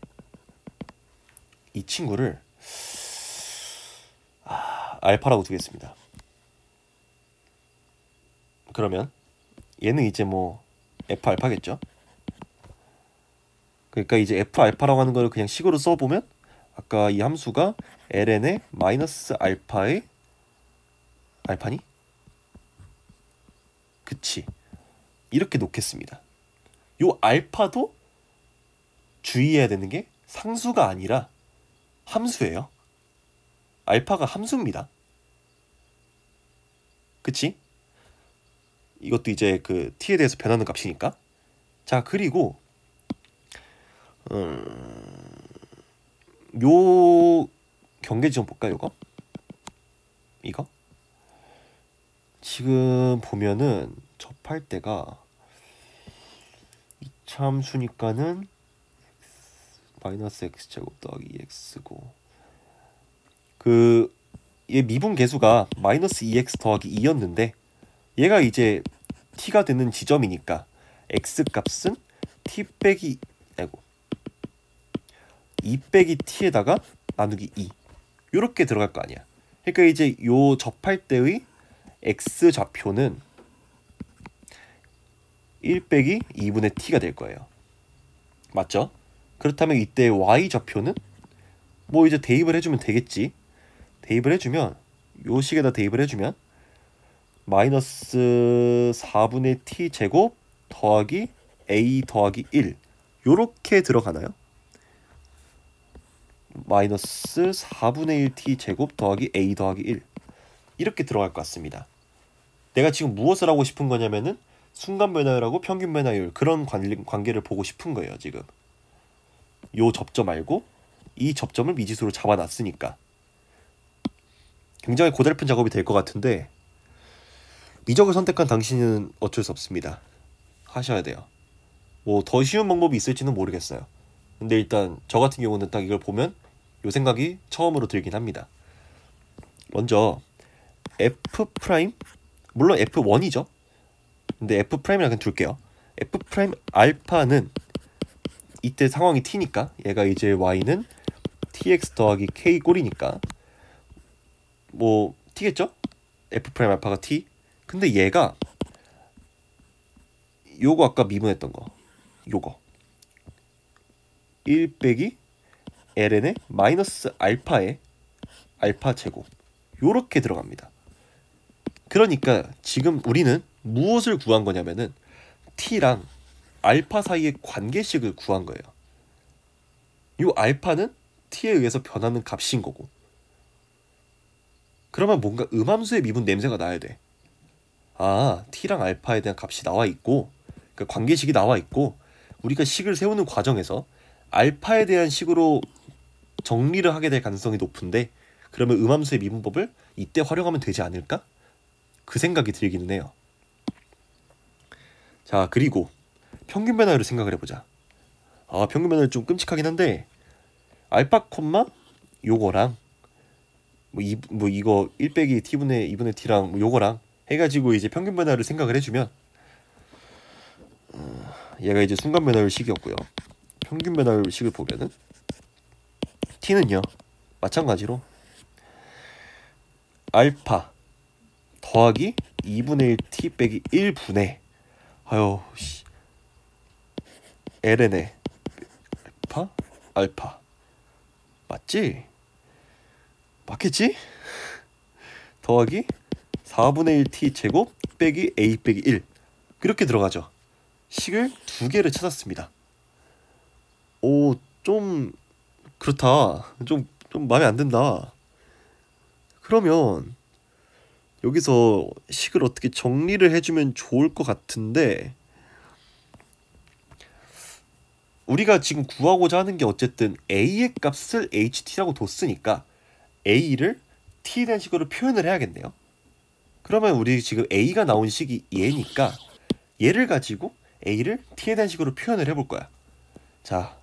이 친구를 알파라고 두겠습니다. 그러면 얘는 이제 뭐 f 알파겠죠? 그러니까 이제 f 알파라고 하는 거를 그냥 식으로 써보면 아까 이 함수가 ln의 마이너스 알파의 알파니? 그치. 이렇게 놓겠습니다. 요 알파도 주의해야 되는 게 상수가 아니라 함수예요. 알파가 함수입니다. 그치? 이것도 이제 그 t에 대해서 변하는 값이니까. 자 그리고 요 경계지 좀 볼까요? 이거 지금 보면은 접할 때가 이차함수니까는 마이너스 x제곱 더하기 2x고 그 얘 미분 계수가 마이너스 2x 더하기 2였는데 얘가 이제 t가 되는 지점이니까 x 값은 t 빼기 2 빼기 t에다가 나누기 2 요렇게 들어갈 거 아니야. 그러니까 이제 요 접할 때의 x 좌표는 1 빼기 2분의 t가 될 거예요. 맞죠? 그렇다면 이때 y 좌표는 뭐 이제 대입을 해주면 되겠지. 대입을 해주면 요 식에다 대입을 해주면 마이너스 4분의 t 제곱 더하기 a 더하기 1 요렇게 들어가나요? 마이너스 4분의 1t 제곱 더하기 a 더하기 1 이렇게 들어갈 것 같습니다. 내가 지금 무엇을 하고 싶은 거냐면은 순간 변화율하고 평균 변화율 그런 관계를 보고 싶은 거예요. 지금 요 접점 말고 이 접점을 미지수로 잡아놨으니까 굉장히 고달픈 작업이 될 것 같은데 미적을 선택한 당신은 어쩔 수 없습니다. 하셔야 돼요. 뭐 더 쉬운 방법이 있을지는 모르겠어요. 근데 일단 저 같은 경우는 딱 이걸 보면 요 생각이 처음으로 들긴 합니다. 먼저 f 프라임 물론 f1이죠. 근데 f 프라임이라 그냥 둘게요. f 프라임 알파는 이때 상황이 t니까 얘가 이제 y는 tx 더하기 k 꼴이니까 뭐 t겠죠? f 프라임 알파가 t. 근데 얘가 요거 아까 미분했던 거 요거 1 빼기 ln의 마이너스 알파의 알파 제곱 요렇게 들어갑니다. 그러니까 지금 우리는 무엇을 구한 거냐면은 t랑 알파 사이의 관계식을 구한 거예요. 요 알파는 t에 의해서 변하는 값인 거고 그러면 뭔가 음함수의 미분 냄새가 나야 돼. 아 t랑 알파에 대한 값이 나와 있고 그 관계식이 나와 있고 우리가 식을 세우는 과정에서 알파에 대한 식으로 정리를 하게 될 가능성이 높은데 그러면 음함수의 미분법을 이때 활용하면 되지 않을까? 그 생각이 들기는 해요. 자 그리고 평균 변화율을 생각을 해보자. 평균 변화율 좀 끔찍하긴 한데 알파 콤마 요거랑 이거 1 빼기 t분의 2분의 t랑 요거랑 해가지고 이제 평균 변화율을 생각을 해주면 얘가 이제 순간 변화율 식이었고요. 평균 변화율 식을 보면은 t는요 마찬가지로 알파 더하기 2분의 1 t 빼기 1분의 ln의 알파 맞지? 맞겠지? 더하기 4분의 1 t 제곱 빼기 a 빼기 1 그렇게 들어가죠. 식을 두 개를 찾았습니다. 좀 그렇다. 좀 마음에 안 든다. 그러면 여기서 식을 어떻게 정리를 해주면 좋을 것 같은데 우리가 지금 구하고자 하는 게 어쨌든 a의 값을 ht라고 뒀으니까 a를 t에 대한 식으로 표현을 해야겠네요. 그러면 우리 지금 a가 나온 식이 얘니까 얘를 가지고 a를 t에 대한 식으로 표현을 해볼 거야. 자,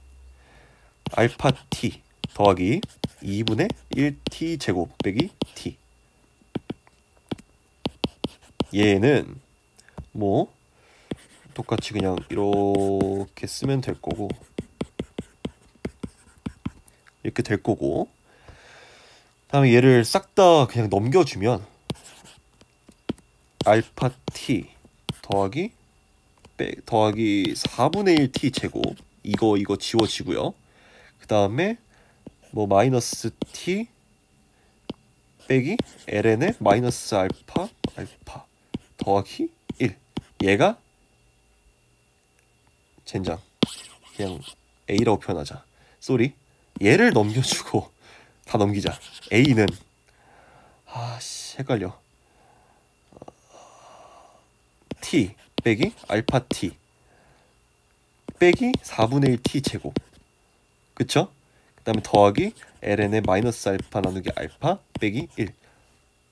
알파 t 더하기 2분의 1t 제곱 빼기 t. 얘는 뭐 똑같이 그냥 이렇게 쓰면 될 거고 이렇게 될 거고 다음에 얘를 싹 다 그냥 넘겨주면 알파 t 더하기 4분의 1 t 제곱 이거 지워지고요. 그 다음에 뭐 마이너스 t 빼기 ln의 마이너스 알파 더하기 1 얘가 젠장 그냥 a라고 표현하자. 쏘리 얘를 넘겨주고 다 넘기자. a는 헷갈려. t 빼기 알파 t 빼기 4분의 1 t 제곱 그쵸? 그 다음에 더하기 ln의 마이너스 알파 나누기 알파 빼기 1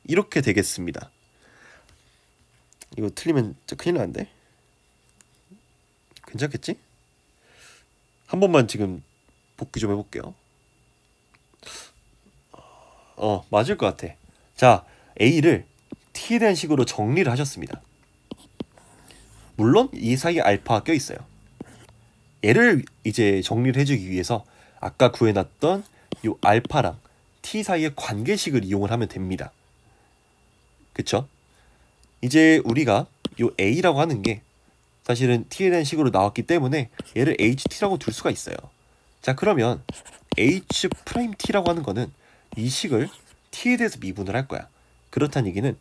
이렇게 되겠습니다. 이거 틀리면 진짜 큰일 나는데? 괜찮겠지? 한 번만 지금 복귀 좀 해볼게요. 맞을 것 같아. 자, a를 t에 대한 식으로 정리를 하셨습니다. 물론 이 사이에 알파가 껴있어요. 얘를 이제 정리를 해주기 위해서 아까 구해놨던 요 알파랑 t 사이의 관계식을 이용을 하면 됩니다. 그쵸? 이제 우리가 요 a라고 하는 게 사실은 t에 대한 식으로 나왔기 때문에 얘를 ht라고 둘 수가 있어요. 자, 그러면 h't라고 하는 거는 이 식을 t에 대해서 미분을 할 거야. 그렇다는 얘기는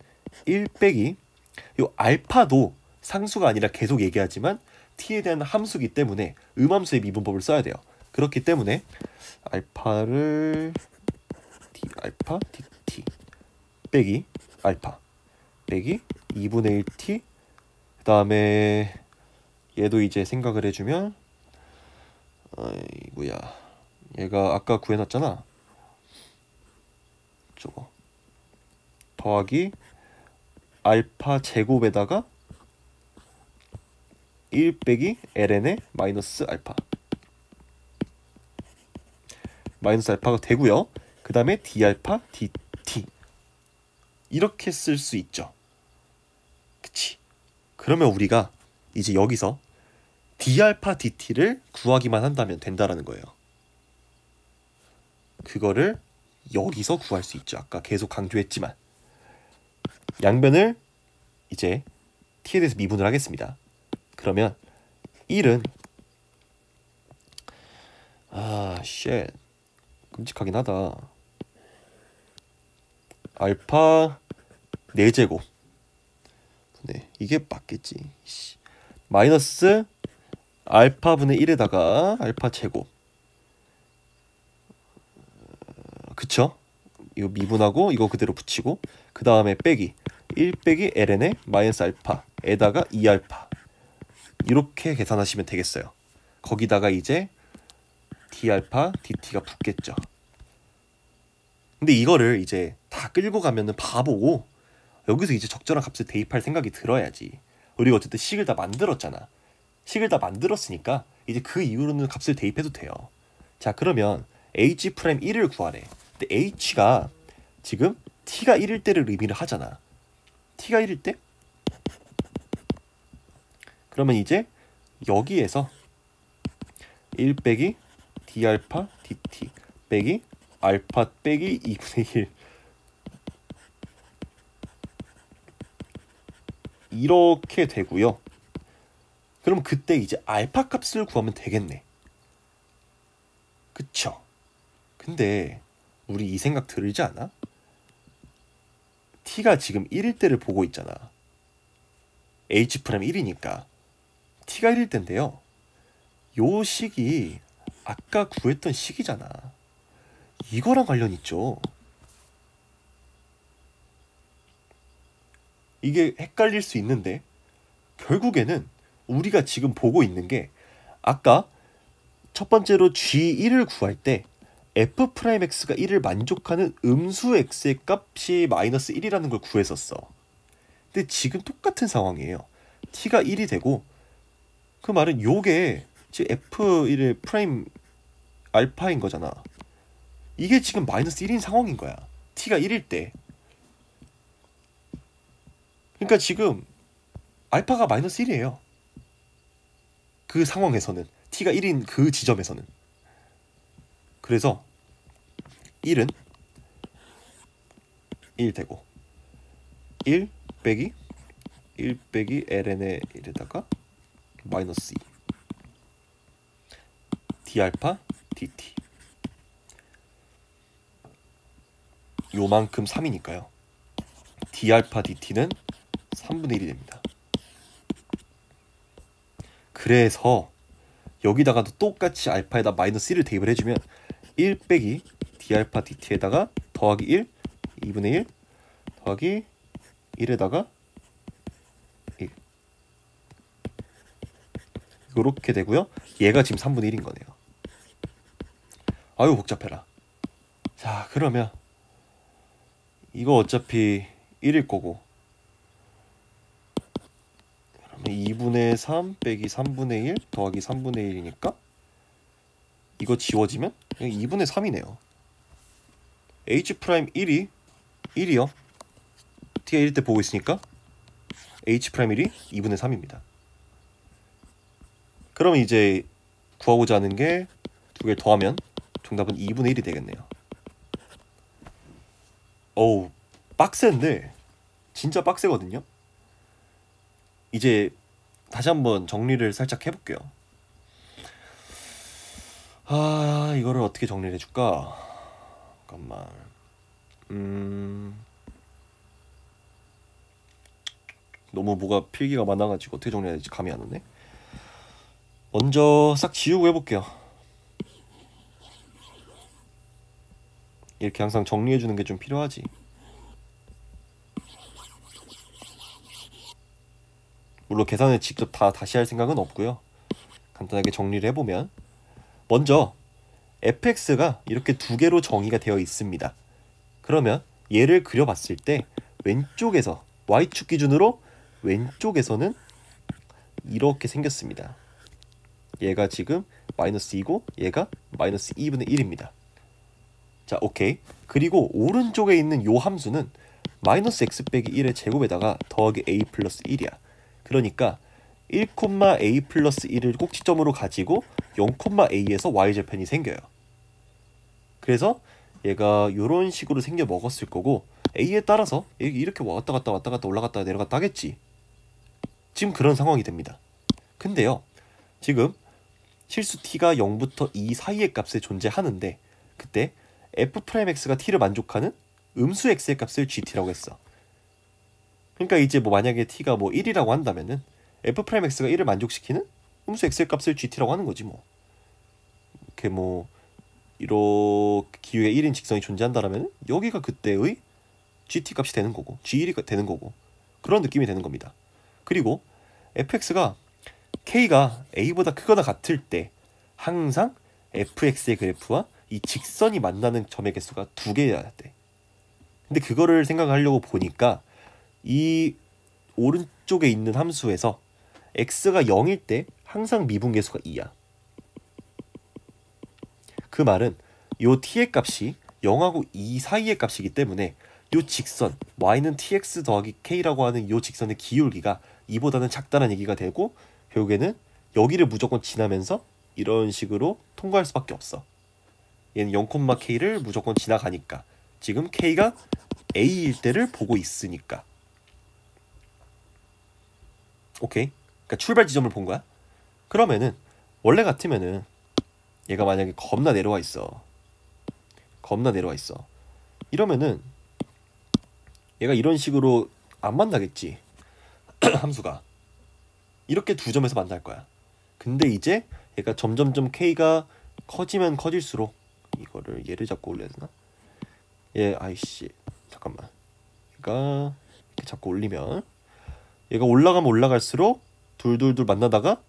1 빼기 요 알파도 상수가 아니라 계속 얘기하지만 t에 대한 함수기 때문에 음함수의 미분법을 써야 돼요. 그렇기 때문에 알파를 알파 dt 빼기 알파 빼기 2분의 1t 그 다음에 얘도 이제 생각을 해주면 얘가 아까 구해놨잖아. 저거 더하기 알파 제곱에다가 1 빼기 ln의 마이너스 알파가 되고요. 그 다음에 d알파 dt 이렇게 쓸 수 있죠. 그치? 그러면 우리가 이제 여기서 d알파 dt를 구하기만 한다면 된다라는 거예요. 그거를 여기서 구할 수 있죠. 아까 계속 강조했지만 양변을 이제 t에 대해서 미분을 하겠습니다. 그러면 1은 끔찍하긴 하다. 알파 4제곱 네, 이게 맞겠지. 마이너스 알파분의 1에다가 알파 제곱 그쵸? 이거 미분하고 이거 그대로 붙이고 그 다음에 빼기 1 빼기 ln의 마이너스 알파에다가 2알파 이렇게 계산하시면 되겠어요. 거기다가 이제 d알파 dt가 붙겠죠. 근데 이거를 이제 다 끌고 가면은 바보고 여기서 이제 적절한 값을 대입할 생각이 들어야지. 우리가 어쨌든 식을 다 만들었잖아. 식을 다 만들었으니까 이제 그 이후로는 값을 대입해도 돼요. 자, 그러면 h'1을 구하래. 근데 h가 지금 t가 1일 때를 의미를 하잖아. t가 1일 때? 그러면 이제 여기에서 1 빼기 d알파 dt 빼기 알파 빼기 2분의 1 이렇게 되고요. 그럼 그때 이제 알파 값을 구하면 되겠네. 그쵸? 근데 우리 이 생각 들지 않아? t가 지금 1일 때를 보고 있잖아. h'1이니까 t가 1일 때인데요. 요 식이 아까 구했던 식이잖아. 이거랑 관련 있죠. 이게 헷갈릴 수 있는데 결국에는 우리가 지금 보고 있는 게 아까 첫 번째로 g1을 구할 때 f'x가 1을 만족하는 음수 x의 값이 마이너스 1이라는 걸 구했었어. 근데 지금 똑같은 상황이에요. t가 1이 되고 그 말은 요게 지금 f1의 프라임 알파인 거잖아. 이게 지금 마이너스 1인 상황인 거야. t가 1일 때. 그러니까 지금 알파가 마이너스 1이에요. 그 상황에서는 t가 1인 그 지점에서는. 그래서 1은 1 되고 1 빼기 ln의 1에다가 마이너스 2 d알파 dt 요만큼 3이니까요. d알파 dt는 3분의 1이 됩니다. 그래서 여기다가도 똑같이 알파에다 마이너스 1을 대입을 해주면 1 빼기 d알파 dt에다가 더하기 1 2분의 1 더하기 1에다가 1 요렇게 되고요. 얘가 지금 3분의 1인 거네요. 아유 복잡해라. 자, 그러면 이거 어차피 1일 거고 그러면 2분의 3 빼기 3분의 1 더하기 3분의 1이니까 이거 지워지면 그냥 2분의 3이네요. h'1이 1이요. t가 1일 때 보고 있으니까 h'1이 2분의 3입니다. 그러면 이제 구하고자 하는 게 두 개를 더하면 정답은 2분의 1이 되겠네요. 어우, 빡센데 진짜 빡세거든요. 이제 다시 한번 정리를 살짝 해볼게요. 아, 이거를 어떻게 정리를 해줄까? 잠깐만. 너무 뭐가 필기가 많아가지고 어떻게 정리해야 될지 감이 안 오네. 먼저 싹 지우고 해볼게요. 이렇게 항상 정리해주는 게 좀 필요하지. 물론 계산을 직접 다시 할 생각은 없고요. 간단하게 정리를 해보면 먼저 fx가 이렇게 두 개로 정의가 되어 있습니다. 그러면 얘를 그려봤을 때 왼쪽에서 y축 기준으로 왼쪽에서는 이렇게 생겼습니다. 얘가 지금 마이너스 2고 얘가 마이너스 2분의 1입니다. 자, 오케이. 그리고 오른쪽에 있는 요 함수는 마이너스 x 빼기 1의 제곱에다가 더하기 a 플러스 1이야. 그러니까 1,a 플러스 1을 꼭지점으로 가지고 0,a에서 y절편이 생겨요. 그래서 얘가 요런 식으로 생겨 먹었을 거고 a에 따라서 이렇게 왔다 갔다 올라갔다 내려갔다 하겠지. 지금 그런 상황이 됩니다. 근데요, 지금 실수 t가 0부터 2 사이의 값에 존재하는데 그때 f'x가 t를 만족하는 음수 x의 값을 gt라고 했어. 그러니까 이제 뭐 만약에 t가 뭐 1이라고 한다면은 f'x가 1을 만족시키는 음수 x의 값을 gt라고 하는 거지 뭐. 이렇게 뭐 이렇게 기호에 1인 직선이 존재한다라면 여기가 그때의 gt 값이 되는 거고 g1이 되는 거고 그런 느낌이 되는 겁니다. 그리고 fx가 k가 a보다 크거나 같을 때 항상 fx의 그래프와 이 직선이 만나는 점의 개수가 2개여야 돼. 근데 그거를 생각하려고 보니까 이 오른쪽에 있는 함수에서 x가 0일 때 항상 미분계수가 2야. 그 말은 요 t의 값이 0하고 2 사이의 값이기 때문에 요 직선 y는 tx 더하기 k라고 하는 요 직선의 기울기가 2보다는 작다는 얘기가 되고, 결국에는 여기를 무조건 지나면서 이런 식으로 통과할 수밖에 없어. 얘는 0,k를 무조건 지나가니까, 지금 k가 a일 때를 보고 있으니까. 오케이? 그러니까 출발 지점을 본 거야. 그러면은 원래 같으면은 얘가 만약에 겁나 내려와 있어. 이러면은 얘가 이런 식으로 안 만나겠지. 함수가 이렇게 두 점에서 만날 거야. 근데 이제 얘가 점점점 k가 커지면 커질수록, 이거를 얘를 잡고 올려야 되나? 아이씨 잠깐만. 얘가 이렇게 잡고 올리면, 얘가 올라가면 올라갈수록 둘둘둘 만나다가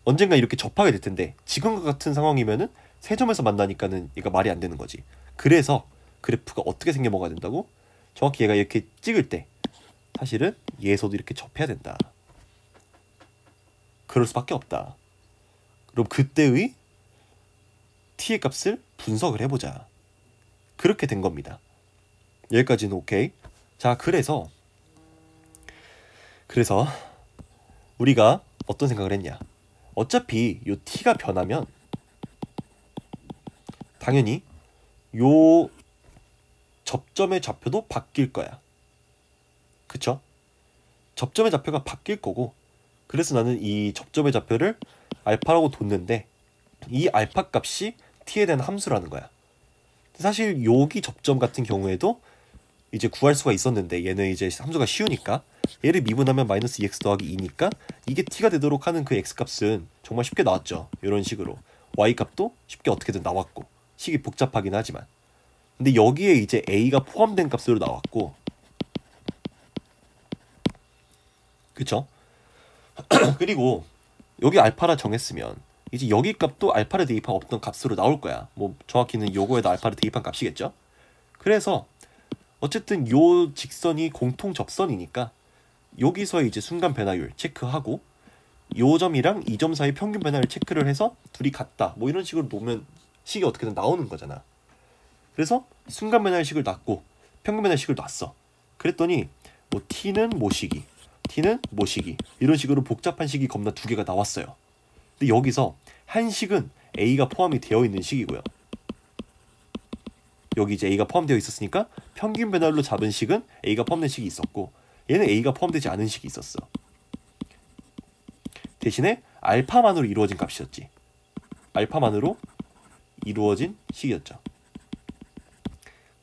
언젠가 이렇게 접하게 될 텐데, 지금과 같은 상황이면은 세 점에서 만나니까는 얘가 말이 안 되는 거지. 그래서 그래프가 어떻게 생겨 먹어야 된다고? 정확히 얘가 이렇게 찍을 때 사실은 얘에서도 이렇게 접해야 된다. 그럴 수밖에 없다. 그럼 그때의 t의 값을 분석을 해보자. 그렇게 된 겁니다. 여기까지는 오케이. 자, 그래서 우리가 어떤 생각을 했냐. 어차피 요 t가 변하면 당연히 요 접점의 좌표도 바뀔 거야. 그쵸? 접점의 좌표가 바뀔 거고, 그래서 나는 이 접점의 좌표를 알파라고 뒀는데, 이 알파 값이 t에 대한 함수라는 거야. 사실 여기 접점 같은 경우에도 이제 구할 수가 있었는데, 얘는 이제 함수가 쉬우니까 얘를 미분하면 마이너스 2x 더하기 2니까 이게 t가 되도록 하는 그 x 값은 정말 쉽게 나왔죠. 이런 식으로 y 값도 쉽게 어떻게든 나왔고, 식이 복잡하긴 하지만. 근데 여기에 이제 a가 포함된 값으로 나왔고, 그쵸? 그리고 여기 알파라 정했으면 이제 여기 값도 알파를 대입한 어떤 값으로 나올 거야. 뭐 정확히는 요거에다 알파를 대입한 값이겠죠? 그래서 어쨌든 요 직선이 공통 접선이니까 여기서 이제 순간 변화율 체크하고, 요 점이랑 이 점 사이 평균 변화율 체크를 해서 둘이 같다, 뭐 이런 식으로 놓으면 식이 어떻게든 나오는 거잖아. 그래서 순간 변화율식을 놨고 평균 변화율식을 놨어. 그랬더니 뭐 t는 모시기, t는 모시기, 이런 식으로 복잡한 식이 겁나 두 개가 나왔어요. 근데 여기서 한 식은 a가 포함이 되어 있는 식이고요. 여기 이제 a가 포함되어 있었으니까 평균 변화율로 잡은 식은 a가 포함된 식이 있었고, 얘는 a가 포함되지 않은 식이 있었어. 대신에 알파만으로 이루어진 값이었지. 알파만으로 이루어진 식이었죠.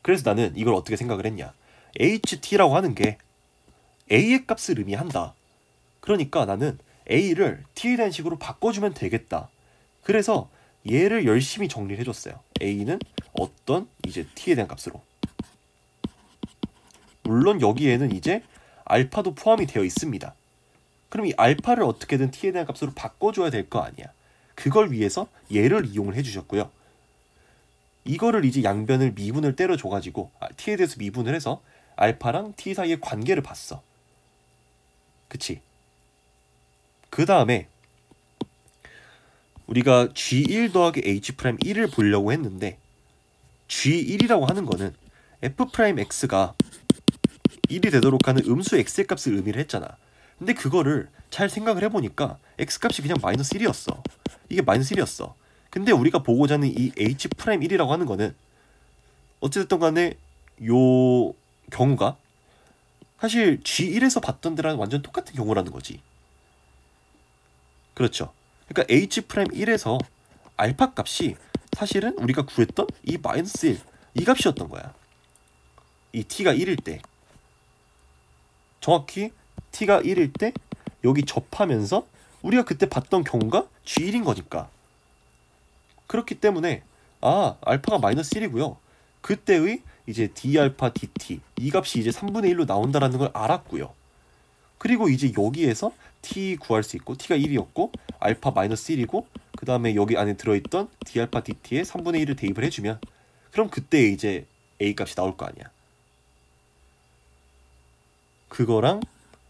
그래서 나는 이걸 어떻게 생각을 했냐. ht라고 하는 게 a의 값을 의미한다. 그러니까 나는 a를 t에 대한 식으로 바꿔주면 되겠다. 그래서 얘를 열심히 정리를 해줬어요. a는 어떤 이제 t에 대한 값으로. 물론 여기에는 이제 알파도 포함이 되어 있습니다. 그럼 이 알파를 어떻게든 t에 대한 값으로 바꿔줘야 될 거 아니야. 그걸 위해서 얘를 이용을 해주셨고요. 이거를 이제 양변을 미분을 때려줘가지고 t에 대해서 미분을 해서 알파랑 t 사이의 관계를 봤어. 그치? 그 다음에 우리가 G1 더하기 H'1을 보려고 했는데, G1이라고 하는 거는 F'X가 1이 되도록 하는 음수 X의 값을 의미를 했잖아. 근데 그거를 잘 생각을 해보니까 X값이 그냥 마이너스 1이었어. 이게 마이너스 1이었어. 근데 우리가 보고자 하는 이 H'1이라고 하는 거는 어쨌든 간에 요 경우가 사실 G1에서 봤던 데랑 완전 똑같은 경우라는 거지. 그렇죠. 그러니까 H'1에서 알파 값이 사실은 우리가 구했던 이 마이너스 1, 이 값이었던 거야. 이 t가 1일 때, 정확히 t가 1일 때 여기 접하면서 우리가 그때 봤던 경우가 G1인 거니까. 그렇기 때문에 알파가 마이너스 1이고요. 그때의 이제 d알파 dt 이 값이 이제 3분의 1로 나온다라는 걸 알았고요. 그리고 이제 여기에서 t 구할 수 있고, t가 1이었고 알파 마이너스 1이고, 그 다음에 여기 안에 들어있던 d알파 dt에 3분의 1을 대입을 해주면, 그럼 그때 이제 a 값이 나올 거 아니야. 그거랑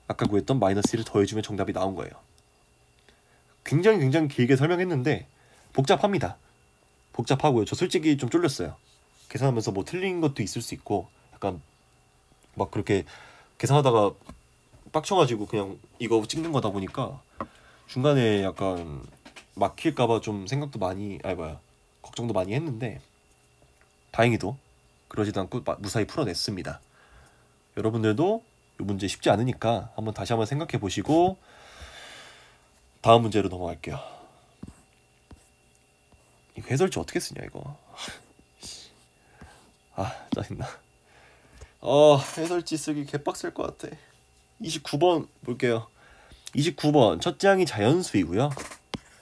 아까 구했던 마이너스 1을 더해주면 정답이 나온 거예요. 굉장히 길게 설명했는데 복잡합니다. 복잡하고요. 저 솔직히 좀 쫄렸어요. 계산하면서 뭐 틀린 것도 있을 수 있고 약간 막 그렇게 계산하다가 빡쳐가지고 그냥 이거 찍는 거다 보니까 중간에 약간 막힐까봐 좀 생각도 많이 걱정도 많이 했는데 다행히도 그러지도 않고 무사히 풀어냈습니다. 여러분들도 이 문제 쉽지 않으니까 다시 한번 생각해 보시고 다음 문제로 넘어갈게요. 이 해설지 어떻게 쓰냐 이거. 짜증나. 해설지 쓰기 개빡셀 것 같아. 29번 볼게요. 29번 첫째 항이 자연수이고요.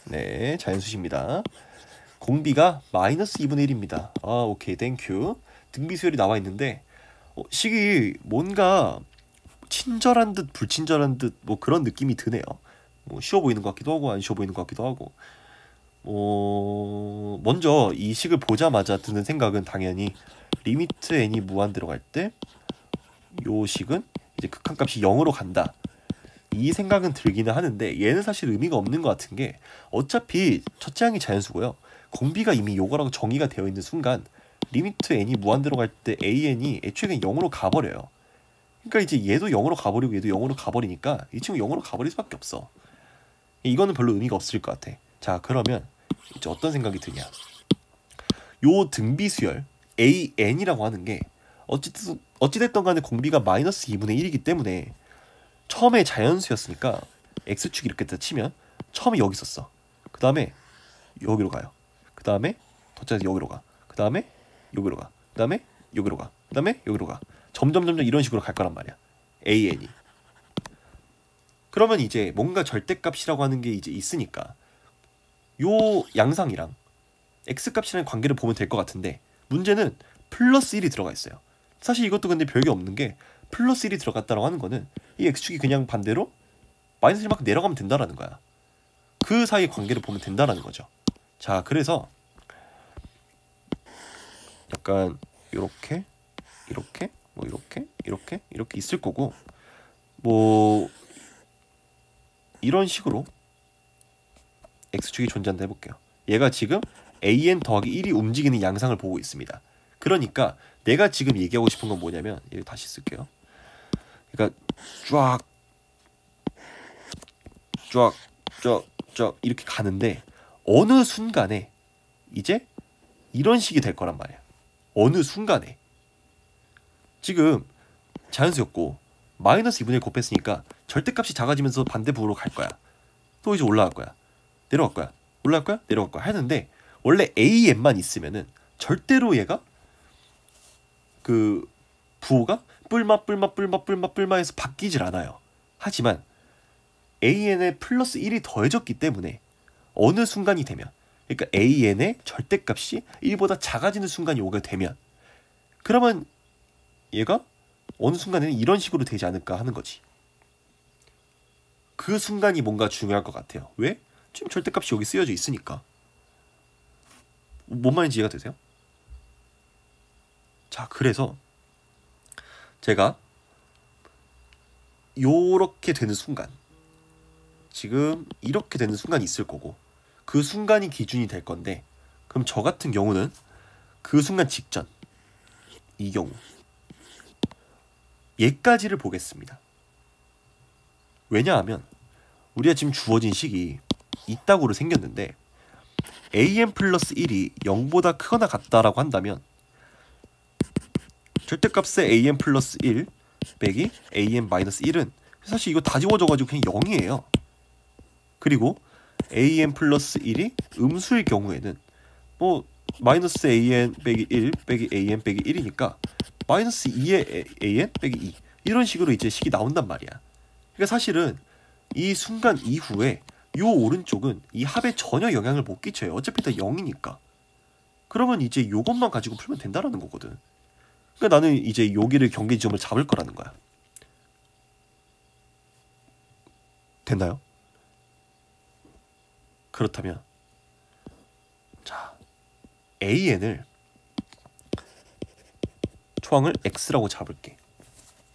네, 자연수입니다. 공비가 마이너스 2분의 1입니다. 오케이, 땡큐. 등비수열이 나와 있는데 식이 뭔가 친절한 듯 불친절한 듯 뭐 그런 느낌이 드네요. 뭐 쉬워 보이는 것 같기도 하고 안 쉬워 보이는 것 같기도 하고. 먼저 이 식을 보자마자 드는 생각은 당연히 리미트 n이 무한 들어갈 때 요 식은 이제 극한값이 0으로 간다. 이 생각은 들기는 하는데 얘는 사실 의미가 없는 것 같은 게 어차피 첫째 항이 자연수고요. 공비가 이미 요거라고 정의가 되어 있는 순간 리미트 n이 무한 들어갈 때 an이 애초에 그냥 0으로 가버려요. 그러니까 이제 얘도 0으로 가버리고 얘도 0으로 가버리니까 이 친구 0으로 가버릴 수밖에 없어. 이거는 별로 의미가 없을 것 같아. 자, 그러면 이제 어떤 생각이 드냐. 요 등비수열 an이라고 하는 게 어찌됐든 간에 공비가 마이너스 2분의 1이기 때문에 처음에 자연수였으니까 x축 이렇게 치면 처음에 여기 있었어. 그 다음에 여기로 가요. 그 다음에 덧자에서 여기로 가. 그 다음에 여기로 가. 그 다음에 여기로 가. 그 다음에 여기로 가. 점점 이런 식으로 갈 거란 말이야. an이. 그러면 이제 뭔가 절대값이라고 하는 게 이제 있으니까 요 양상이랑 x값이라는 관계를 보면 될 것 같은데 문제는 플러스 1이 들어가 있어요. 사실 이것도 근데 별게 없는 게 플러스 1이 들어갔다라고 하는 거는 이 x축이 그냥 반대로 마이너스 1만큼 내려가면 된다라는 거야. 그 사이의 관계를 보면 된다라는 거죠. 자, 그래서 약간 이렇게 뭐 이렇게 있을 거고 뭐 이런 식으로 x축이 존재한다 해볼게요. 얘가 지금 an 더하기 1이 움직이는 양상을 보고 있습니다. 그러니까 내가 지금 얘기하고 싶은 건 뭐냐면 얘를 다시 쓸게요. 그러니까 쫙 이렇게 가는데 어느 순간에 이제 이런 식이 될 거란 말이야. 어느 순간에 지금 자연수였고 마이너스 2분의 1 곱했으니까 절대값이 작아지면서 반대부로 갈 거야. 또 이제 올라갈 거야. 내려갈 거야. 올라갈 거야. 내려갈 거야. 하는데 원래 an만 있으면은 절대로 얘가 그 부호가 뿔마에서 바뀌질 않아요. 하지만 an에 플러스 1이 더해졌기 때문에 어느 순간이 되면 그러니까 an의 절대값이 1보다 작아지는 순간이 오게 되면 그러면 얘가 어느 순간에는 이런 식으로 되지 않을까 하는 거지. 그 순간이 뭔가 중요할 것 같아요. 왜? 지금 절대값이 여기 쓰여져 있으니까. 뭔 말인지 이해가 되세요? 자, 그래서 제가 요렇게 되는 순간 지금 이렇게 되는 순간이 있을 거고 그 순간이 기준이 될 건데 그럼 저 같은 경우는 그 순간 직전 이 경우 얘까지를 보겠습니다. 왜냐하면 우리가 지금 주어진 식이 이따구로 생겼는데 an 플러스 1이 0보다 크거나 같다라고 한다면 절대값의 an 플러스 1 빼기 an 마이너스 1은 사실 이거 다 지워져가지고 그냥 0이에요. 그리고 an 플러스 1이 음수일 경우에는 뭐 마이너스 an 빼기 1 빼기 an 빼기 1이니까 마이너스 2의 an 빼기 2 이런 식으로 이제 식이 나온단 말이야. 그러니까 사실은 이 순간 이후에 요 오른쪽은 이 합에 전혀 영향을 못 끼쳐요. 어차피 다 0이니까. 그러면 이제 요것만 가지고 풀면 된다라는 거거든. 그러니까 나는 이제 여기를 경계 지점을 잡을 거라는 거야. 됐나요? 그렇다면 자, an을 초항을 x라고 잡을게.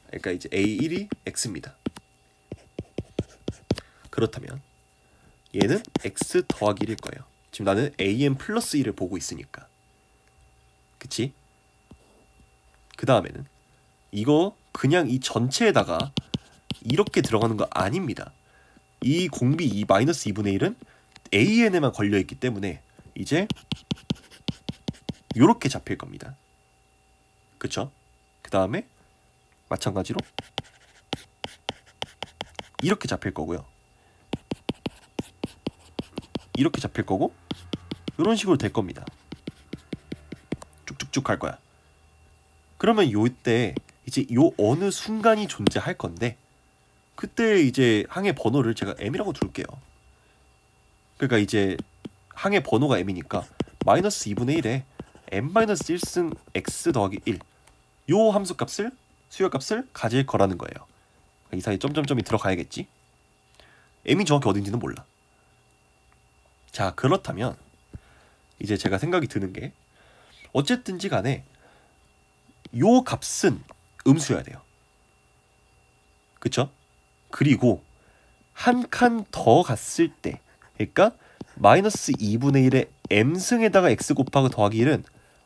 그러니까 이제 a1이 x입니다. 그렇다면 얘는 x 더하기 1일 거예요. 지금 나는 an 플러스 1을 보고 있으니까. 그치? 그 다음에는 이거 그냥 이 전체에다가 이렇게 들어가는 거 아닙니다. 이 공비 이 마이너스 2분의 1은 an에만 걸려있기 때문에 이제 요렇게 잡힐 겁니다. 그쵸? 그 다음에 마찬가지로 이렇게 잡힐 거고요. 이렇게 잡힐 거고 이런 식으로 될 겁니다. 쭉쭉쭉 갈 거야. 그러면 요때 이제 요 어느 순간이 존재할 건데 그때 이제 항의 번호를 제가 m이라고 둘게요. 그러니까 이제 항의 번호가 m이니까 마이너스 2분의 1에 m-1승 x 더하기 1 요 함수값을 수열값을 가질 거라는 거예요. 이 사이에 점점점이 들어가야겠지. m이 정확히 어딘지는 몰라. 자, 그렇다면 이제 제가 생각이 드는 게 어쨌든지 간에 요 값은 음수여야 돼요. 그쵸? 그리고 한 칸 더 갔을 때 그러니까 마이너스 2분의 1의 m승에다가 x 곱하기 더하기 1은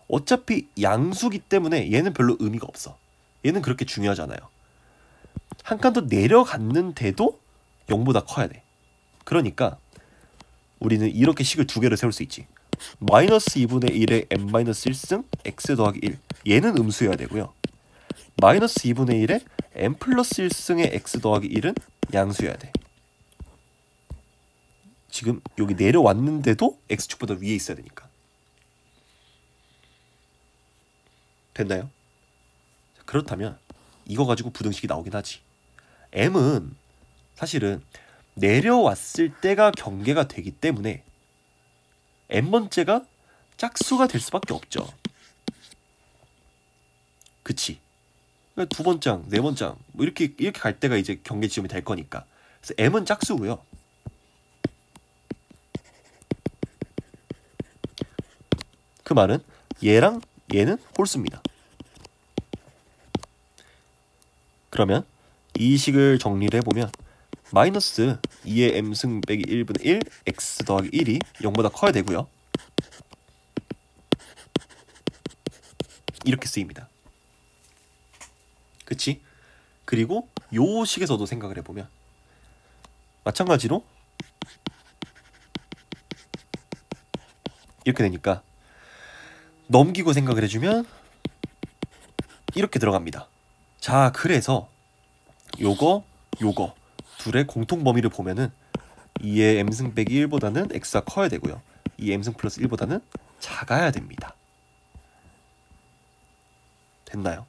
어차피 양수기 때문에 얘는 별로 의미가 없어. 얘는 그렇게 중요하잖아요. 한 칸 더 내려갔는데도 0보다 커야 돼. 그러니까 우리는 이렇게 식을 두 개를 세울 수 있지. 마이너스 2분의 1의 m-1승 x 더하기 1 얘는 음수여야 되고요. 마이너스 2분의 1의 m 플러스 1승의 x 더하기 1은 양수여야 돼. 지금 여기 내려왔는데도 x축보다 위에 있어야 되니까. 됐나요? 그렇다면 이거 가지고 부등식이 나오긴 하지. m은 사실은 내려왔을 때가 경계가 되기 때문에 n번째가 짝수가 될 수밖에 없죠. 그치? 두 번장, 네 번장 뭐 이렇게 갈 때가 이제 경계 지점이 될 거니까. 그래서 m은 짝수고요. 그 말은 얘랑 얘는 홀수입니다. 그러면 이 식을 정리를 해보면 마이너스 2의 m승 빼기 1분의 1 x 더하기 1이 0보다 커야 되고요. 이렇게 쓰입니다. 그치? 그리고 요 식에서도 생각을 해보면 마찬가지로 이렇게 되니까 넘기고 생각을 해주면 이렇게 들어갑니다. 자, 그래서 요거 둘의 공통 범위를 보면은 2의 m승 빼기 1보다는 x가 커야 되고요. 2 m승 플러스 1보다는 작아야 됩니다. 됐나요?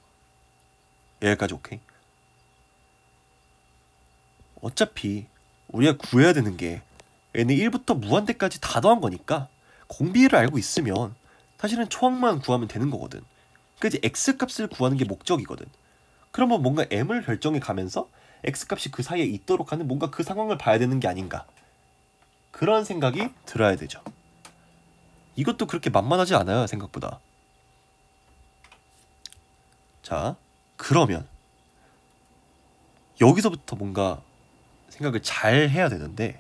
여기까지 오케이? 어차피 우리가 구해야 되는 게 n이 1부터 무한대까지 다 더한 거니까 공비를 알고 있으면 사실은 초항만 구하면 되는 거거든. 그러니까 이제 x값을 구하는 게 목적이거든. 그러면 뭔가 m을 결정해 가면서 x값이 그 사이에 있도록 하는 뭔가 그 상황을 봐야 되는 게 아닌가. 그런 생각이 들어야 되죠. 이것도 그렇게 만만하지 않아요, 생각보다. 자, 그러면 여기서부터 뭔가 생각을 잘 해야 되는데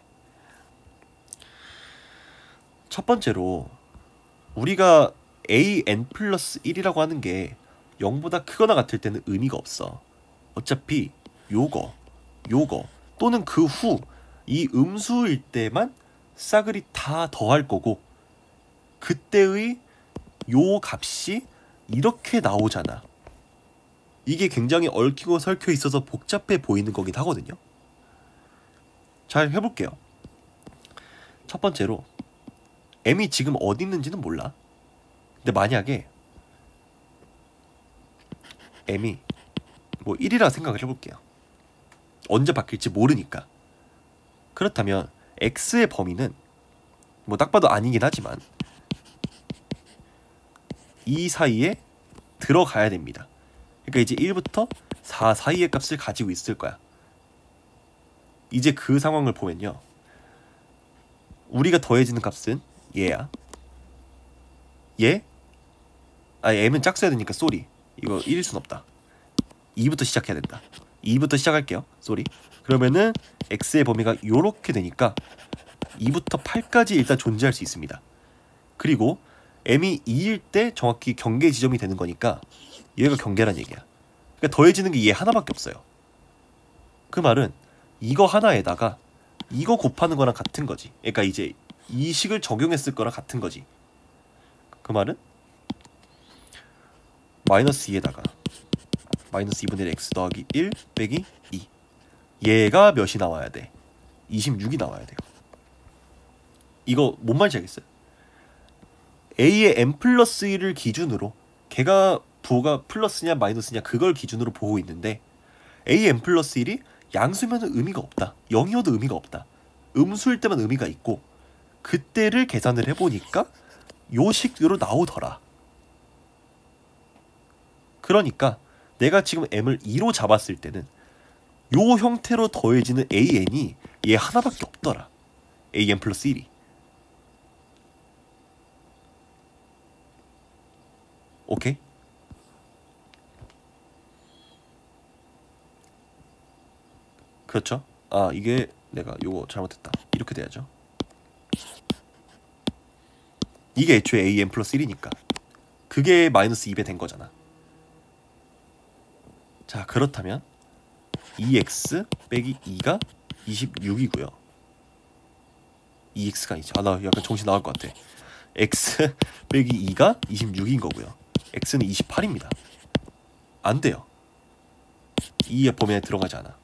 첫 번째로 우리가 an 플러스 1이라고 하는 게 0보다 크거나 같을 때는 의미가 없어. 어차피 요거 또는 그 후 이 음수일 때만 싸그리 다 더할 거고 그때의 요 값이 이렇게 나오잖아. 이게 굉장히 얽히고 설켜 있어서 복잡해 보이는 거긴 하거든요. 잘 해볼게요. 첫 번째로 m이 지금 어디 있는지는 몰라. 근데 만약에 m이 뭐 1이라 생각을 해볼게요. 언제 바뀔지 모르니까. 그렇다면 x의 범위는 뭐 딱 봐도 아니긴 하지만 이 사이에 들어가야 됩니다. 그러니까 이제 1부터 4 사이의 값을 가지고 있을 거야. 이제 그 상황을 보면요. 우리가 더해지는 값은 얘야. 얘? m은 짝수해야 되니까 쏘리. 이거 1일 순 없다. 2부터 시작해야 된다. 2부터 시작할게요. 쏘리. 그러면은 x의 범위가 요렇게 되니까 2부터 8까지 일단 존재할 수 있습니다. 그리고 m이 2일 때 정확히 경계 지점이 되는 거니까 얘가 경계란 얘기야. 그러니까 더해지는 게 얘 하나밖에 없어요. 그 말은 이거 하나에다가 이거 곱하는 거랑 같은 거지. 그러니까 이제 이 식을 적용했을 거랑 같은 거지. 그 말은 마이너스 2에다가 마이너스 2분의 1 x 더하기 1 빼기 2. 얘가 몇이 나와야 돼? 26이 나와야 돼요. 이거 뭔 말인지 알겠어요? a의 n 플러스 1을 기준으로 걔가 부호가 플러스냐 마이너스냐 그걸 기준으로 보고 있는데 a n 플러스 1이 양수면은 의미가 없다. 0이어도 의미가 없다. 음수일 때만 의미가 있고 그때를 계산을 해보니까 요 식으로 나오더라. 그러니까 내가 지금 m을 2로 잡았을 때는 요 형태로 더해지는 an이 얘 하나밖에 없더라. an 플러스 1이. 오케이? 그렇죠? 아 이게 내가 요거 잘못했다. 이렇게 돼야죠. 이게 애초에 an 플러스 1이니까 그게 마이너스 2배 된 거잖아. 자 그렇다면 2x 빼기 2가 26이고요. 2x가 아니지. 아 나 약간 정신 나갈 것 같아. x 빼기 2가 26인 거고요. x는 28입니다. 안 돼요. 2의 범위에 들어가지 않아.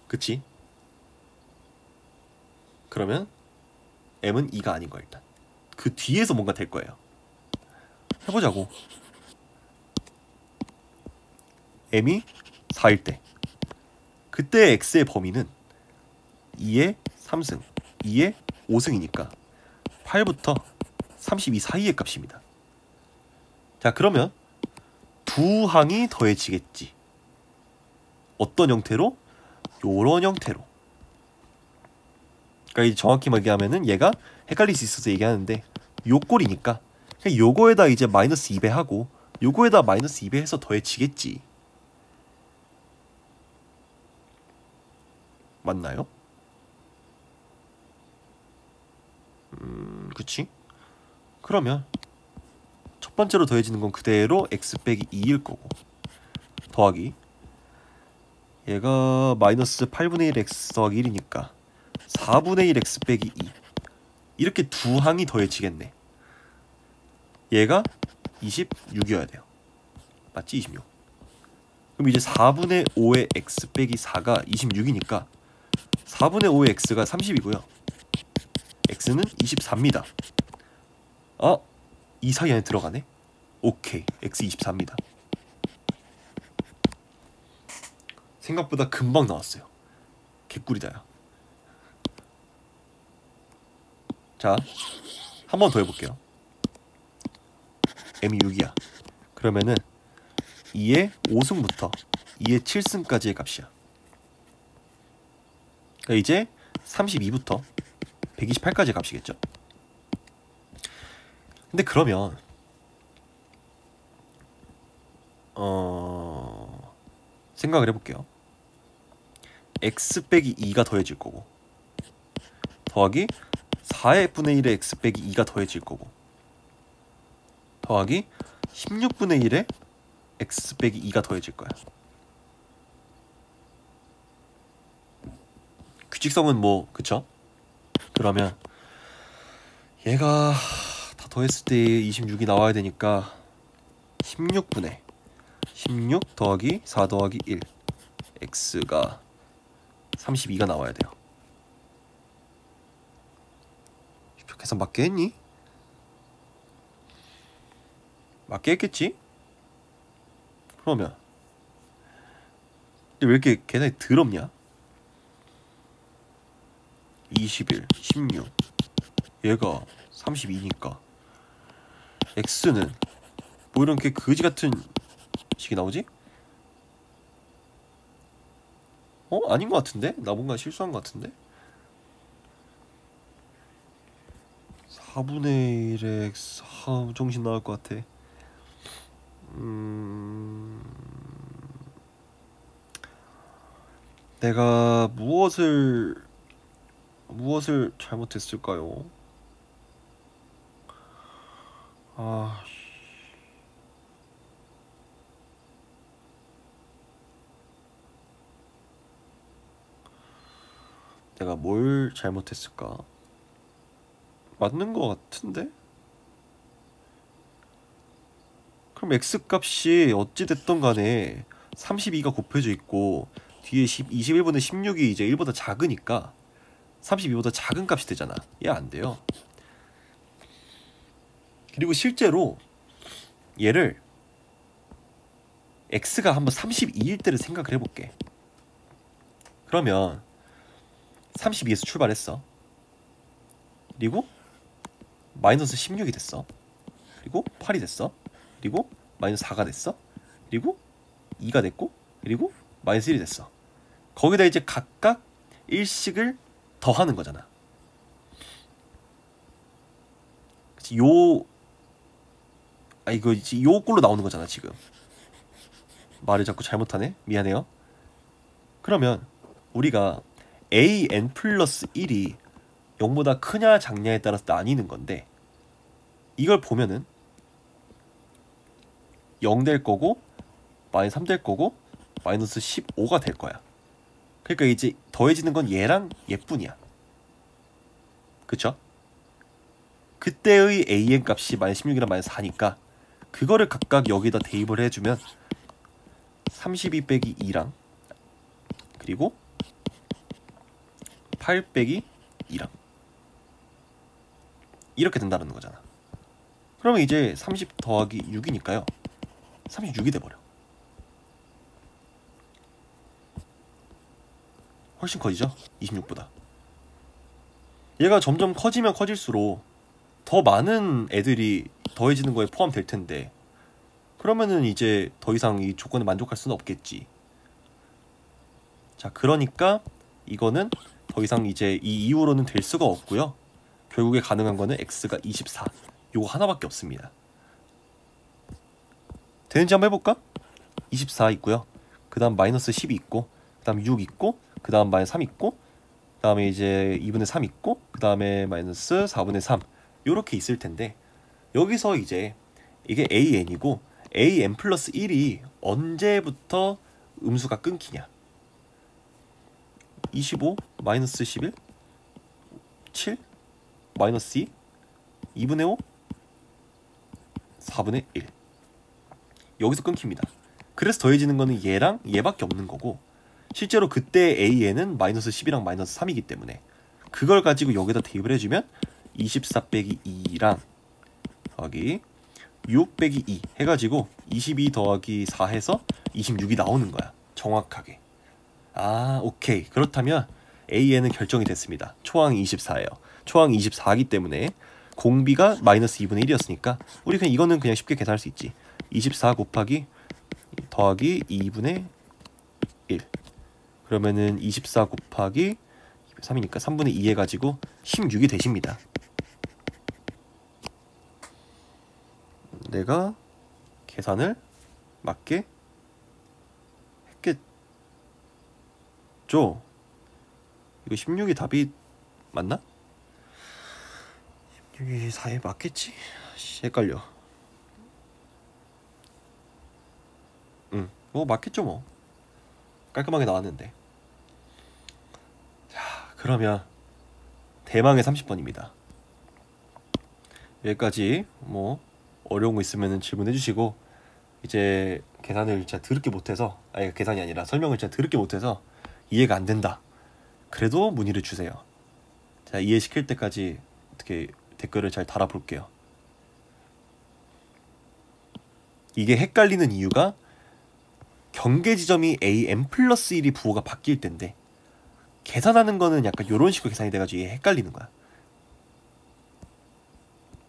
그치? 그러면 m은 2가 아닌 거야 일단. 그 뒤에서 뭔가 될 거예요. 해보자고. m이 4일 때 그때 x의 범위는 2의 3승, 2의 5승이니까 8부터 32 사이의 값입니다. 자 그러면 두 항이 더해지겠지. 어떤 형태로? 요런 형태로. 그러니까 이제 정확히 얘기하면은 얘가 헷갈릴 수 있어서 얘기하는데 요 꼴이니까 그냥 요거에다 이제 마이너스 2배 하고 요거에다 마이너스 2배 해서 더해지겠지. 맞나요? 그치? 그러면 첫 번째로 더해지는 건 그대로 x 빼기 2일 거고 더하기 얘가 마이너스 8분의 1 x 더하기 1이니까 4분의 1 x 빼기 2 이렇게 두 항이 더해지겠네. 얘가 26이어야 돼요. 맞지? 26. 그럼 이제 4분의 5의 x 빼기 4가 26이니까 4분의 5의 x가 30이고요. x는 24입니다. 아, 이 사이 안에 들어가네? 오케이, x 24입니다. 생각보다 금방 나왔어요. 개꿀이다 야. 자, 한 번 더 해볼게요. m이 6이야. 그러면은 2의 5승부터 2의 7승까지의 값이야. 그러니까 이제 32부터 128까지의 값이겠죠. 근데 그러면 생각을 해볼게요. x 빼기 2가 더해질 거고 더하기 4의 분의 1의 x 빼기 2가 더해질 거고 더하기 16분의 1의 x 빼기 2가 더해질 거야. 규칙성은 뭐 그쵸? 그러면 얘가 다 더했을 때 26이 나와야 되니까 16분의 16 더하기 4 더하기 1 x가 32가 나와야 돼요. 계산 맞게 했니? 맞게 했겠지? 그러면 근데 왜 이렇게 계산이 더럽냐? 21, 16 얘가 32니까 x는 뭐 이렇게 그지같은 식이 나오지? 아닌 것 같은데? 나 뭔가 실수한 것 같은데? 4분의 1의 x 정신 나갈 것 같아. 내가 무엇을 무엇을 잘못했을까요? 아, 내가 뭘 잘못했을까? 맞는 것 같은데? 그럼 x값이 어찌됐던 간에 32가 곱해져 있고 뒤에 21분의 16이 이제 1보다 작으니까 32보다 작은 값이 되잖아. 얘 안 돼요. 그리고 실제로 얘를 x가 한번 32일 때를 생각을 해볼게. 그러면 32에서 출발했어. 그리고 마이너스 16이 됐어. 그리고 8이 됐어. 그리고 마이너스 4가 됐어. 그리고 2가 됐고, 그리고 마이너스 1이 됐어. 거기다 이제 각각 1씩을 더하는 거잖아. 그치, 이거 요 꼴로 나오는 거잖아 지금. 말을 자꾸 잘못하네. 미안해요. 그러면 우리가 an 플러스 1이 0보다 크냐 작냐에 따라서 나뉘는 건데, 이걸 보면은 0 될 거고 마이너스 3 될 거고 마이너스 15가 될 거야. 그러니까 이제 더해지는 건 얘랑 얘뿐이야. 그쵸? 그때의 an 값이 마이너스 16이랑 마이너스 4니까 그거를 각각 여기다 대입을 해주면 32 빼기 2랑 그리고 8 빼기 2랑 이렇게 된다는 거잖아. 그러면 이제 30 더하기 6이니까요 36이 돼버려. 훨씬 커지죠? 26보다. 얘가 점점 커지면 커질수록 더 많은 애들이 더해지는 거에 포함될 텐데, 그러면은 이제 더 이상 이 조건에 만족할 수는 없겠지. 자, 그러니까 이거는 더 이상 이제 이 이후로는 될 수가 없고요. 결국에 가능한 거는 x가 24 요거 하나밖에 없습니다. 되는지 한번 해볼까? 24 있고요. 그 다음 마이너스 10이 있고, 그 다음 6 있고, 그 다음 마이너스 3 있고, 그 다음에 이제 2분의 3 있고, 그 다음에 마이너스 4분의 3 요렇게 있을 텐데, 여기서 이제 이게 an이고 an 플러스 1이 언제부터 음수가 끊기냐. 25 마이너스 11 7 마이너스 2 2분의 5 4분의 1 여기서 끊깁니다. 그래서 더해지는 거는 얘랑 얘밖에 없는 거고, 실제로 그때 an은 마이너스 10이랑 마이너스 3이기 때문에 그걸 가지고 여기다 대입을 해주면 24 빼기 2랑 더하기 6 빼기 2 해가지고 22 더하기 4 해서 26이 나오는 거야. 정확하게. 아, 오케이. 그렇다면 an은 결정이 됐습니다. 초항이 24예요. 초항이 24이기 때문에 공비가 마이너스 2분의 1이었으니까 우리 그냥 이거는 그냥 쉽게 계산할 수 있지. 24 곱하기 더하기 2분의 1 그러면은 24 곱하기 3이니까 3분의 2 해가지고 16이 되십니다. 내가 계산을 맞게 했겠죠? 이거 16이 답이 맞나? 16이 4에 맞겠지? 헷갈려. 뭐 맞겠죠 뭐. 깔끔하게 나왔는데. 자, 그러면 대망의 30번입니다. 여기까지 뭐 어려운 거 있으면 질문해 주시고, 이제 계산을 진짜 더럽게 못해서, 아니 계산이 아니라 설명을 진짜 더럽게 못해서 이해가 안 된다, 그래도 문의를 주세요. 자, 이해시킬 때까지 어떻게 댓글을 잘 달아볼게요. 이게 헷갈리는 이유가 경계 지점이 an 플러스 1이 부호가 바뀔 텐데, 계산하는 거는 약간 이런 식으로 계산이 돼가지고 이게 헷갈리는 거야.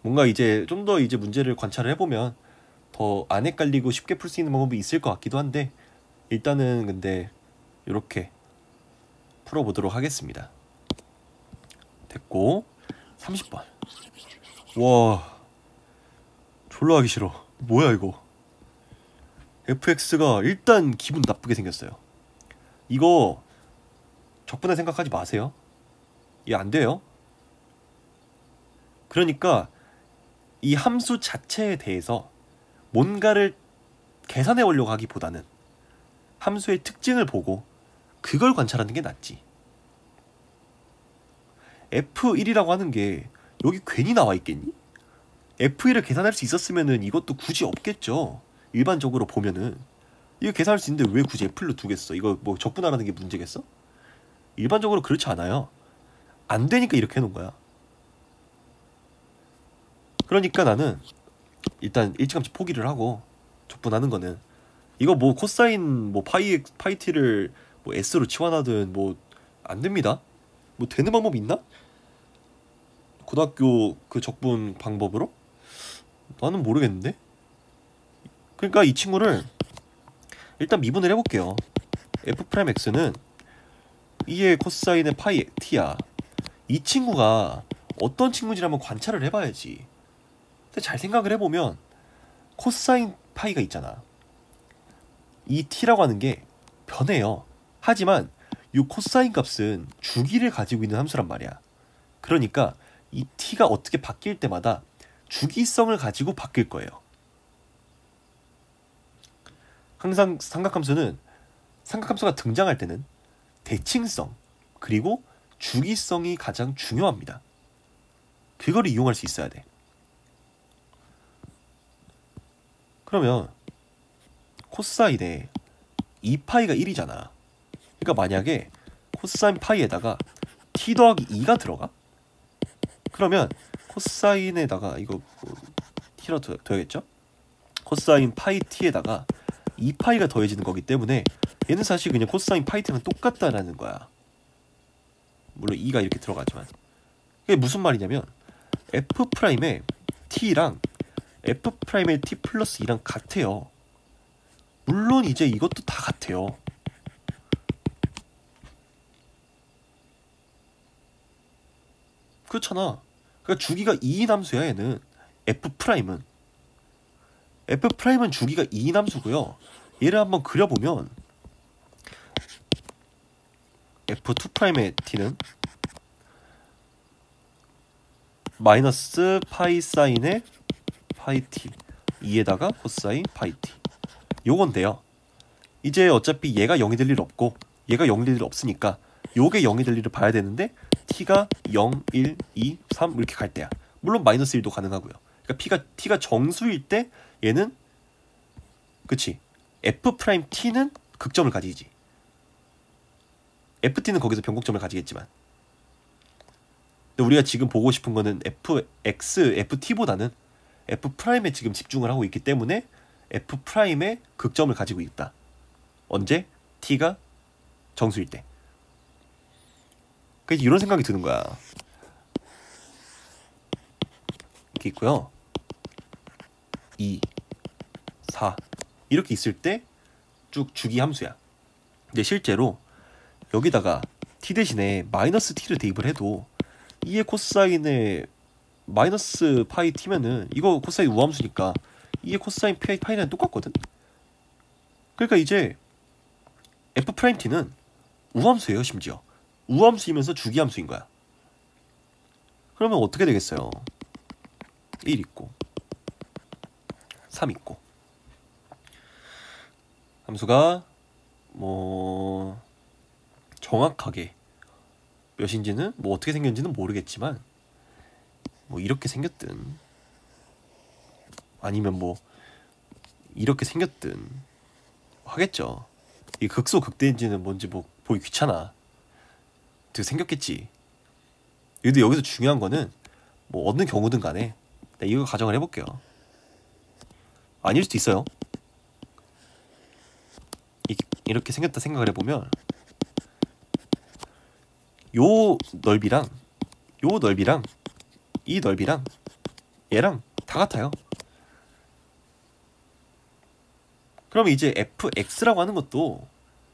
뭔가 이제 좀 더 이제 문제를 관찰을 해보면 더 안 헷갈리고 쉽게 풀 수 있는 방법이 있을 것 같기도 한데, 일단은 근데 이렇게 풀어보도록 하겠습니다. 됐고, 30번. 와, 졸라 하기 싫어. 뭐야 이거. fx가 일단 기분 나쁘게 생겼어요. 이거 적분할 생각하지 마세요. 이게 안 돼요. 그러니까 이 함수 자체에 대해서 뭔가를 계산해 오려고 하기보다는 함수의 특징을 보고 그걸 관찰하는 게 낫지. F1이라고 하는 게 여기 괜히 나와 있겠니? F1을 계산할 수 있었으면은 이것도 굳이 없겠죠. 일반적으로 보면은 이거 계산할 수 있는데 왜 굳이 F로 두겠어? 이거 뭐 적분하라는 게 문제겠어? 일반적으로 그렇지 않아요. 안 되니까 이렇게 해놓은 거야. 그러니까 나는 일단 일찌감치 포기를 하고 적분하는 거는 이거 뭐 코사인 뭐 파이 t를 뭐 s로 치환하든 뭐 안 됩니다. 뭐 되는 방법 있나? 고등학교 그 적분 방법으로? 나는 모르겠는데. 그러니까 이 친구를 일단 미분을 해볼게요. f'x는 2의 코사인의 파이 t야. 이 친구가 어떤 친구인지 한번 관찰을 해봐야지. 근데 잘 생각을 해보면 코사인 파이가 있잖아. 이 t라고 하는 게 변해요. 하지만 이 코사인 값은 주기를 가지고 있는 함수란 말이야. 그러니까 이 t가 어떻게 바뀔 때마다 주기성을 가지고 바뀔 거예요. 항상 삼각함수가 등장할 때는 대칭성 그리고 주기성이 가장 중요합니다. 그걸 이용할 수 있어야 돼. 그러면 코사인에 2파이가 1이잖아. 그러니까 만약에 코사인 파이에다가 t 더하기 2가 들어가? 그러면 코사인에다가 이거 뭐 t로 더해야겠죠? 코사인 파이 t에다가 2파이가 더해지는 거기 때문에 얘는 사실 그냥 코사인 파이 t랑 똑같다라는 거야. 물론 2가 이렇게 들어가지만 이게 무슨 말이냐면 f'의 t랑 f'의 t 플러스 2랑 같아요. 물론 이제 이것도 다 같아요. 그렇잖아. 그러니까 주기가 2인 함수야. 얘는 f'은 주기가 2인 함수고요. 얘를 한번 그려보면 f2'의 t는 마이너스 파이 사인의 파이 t 2에다가 코사인 파이 t 요건데요. 이제 어차피 얘가 0이 될 일 없고 얘가 0이 될 일 없으니까 요게 0이 될 일을 봐야 되는데 t가 0, 1, 2, 3 이렇게 갈 때야. 물론 마이너스 1도 가능하고요. 그러니까 t가 정수일 때 얘는 그치 f't는 극점을 가지지. ft는 거기서 변곡점을 가지겠지만 근데 우리가 지금 보고 싶은 거는 ft보다는 f'에 지금 집중을 하고 있기 때문에 f'의 극점을 가지고 있다. 언제? t가 정수일 때. 그래서 이런 생각이 드는 거야. 이렇게 있고요. 2, 4 이렇게 있을 때 쭉 주기 함수야. 근데 실제로 여기다가 t 대신에 마이너스 t를 대입을 해도 2의 코사인에 마이너스 파이 t면은 이거 코사인 우함수니까 2의 코사인 파이랑 똑같거든. 그러니까 이제 f't는 우함수예요. 심지어 우함수이면서 주기함수인 거야. 그러면 어떻게 되겠어요? 1 있고 3 있고 함수가 뭐 정확하게 몇인지는 뭐 어떻게 생겼는지는 모르겠지만 뭐 이렇게 생겼든 아니면 뭐 이렇게 생겼든 하겠죠. 이 극소 극대인지는 뭔지 뭐 보기 귀찮아. 되게 생겼겠지. 근데 여기서 중요한 거는 뭐 어느 경우든 간에 이거 가정을 해볼게요. 아닐 수도 있어요. 이렇게 생겼다 생각을 해보면 요 넓이랑 이 넓이랑 얘랑 다 같아요. 그럼 이제 fx라고 하는 것도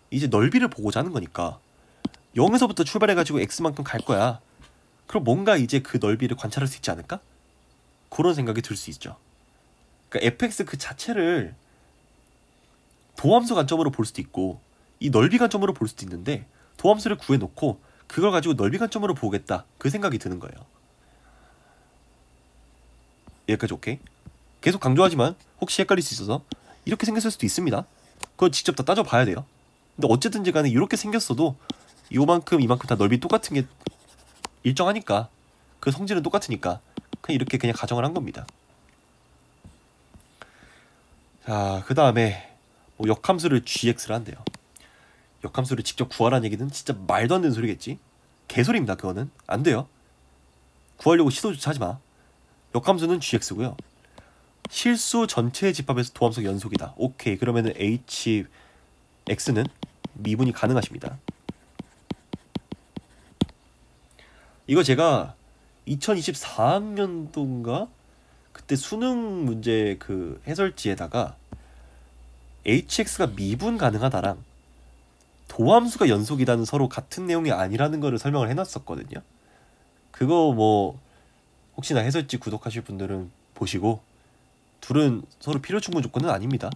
이제 넓이를 보고자 하는 거니까 0에서부터 출발해가지고 x만큼 갈 거야. 그럼 뭔가 이제 그 넓이를 관찰할 수 있지 않을까? 그런 생각이 들 수 있죠. 그러니까 fx 그 자체를 도함수 관점으로 볼 수도 있고 이 넓이 관점으로 볼 수도 있는데 도함수를 구해놓고 그걸 가지고 넓이 관점으로 보겠다 그 생각이 드는 거예요. 여기까지 오케이? 계속 강조하지만 혹시 헷갈릴 수 있어서 이렇게 생겼을 수도 있습니다. 그건 직접 다 따져봐야 돼요. 근데 어쨌든지 간에 이렇게 생겼어도 요만큼 이만큼 다 넓이 똑같은 게 일정하니까 그 성질은 똑같으니까 그냥 이렇게 그냥 가정을 한 겁니다. 자, 그 다음에 뭐 역함수를 gx를 한대요. 역함수를 직접 구하라는 얘기는 진짜 말도 안 되는 소리겠지. 개소리입니다. 그거는 안 돼요. 구하려고 시도조차 하지마. 역함수는 gx고요. 실수 전체의 집합에서 도함수가 연속이다. 오케이. 그러면은 hx는 미분이 가능하십니다. 이거 제가 2024학년도인가 그때 수능 문제 그 해설지에다가 hx가 미분 가능하다랑 도함수가 연속이다는 서로 같은 내용이 아니라는 거를 설명을 해놨었거든요. 그거 뭐 혹시나 해설지 구독하실 분들은 보시고, 둘은 서로 필요 충분 조건은 아닙니다.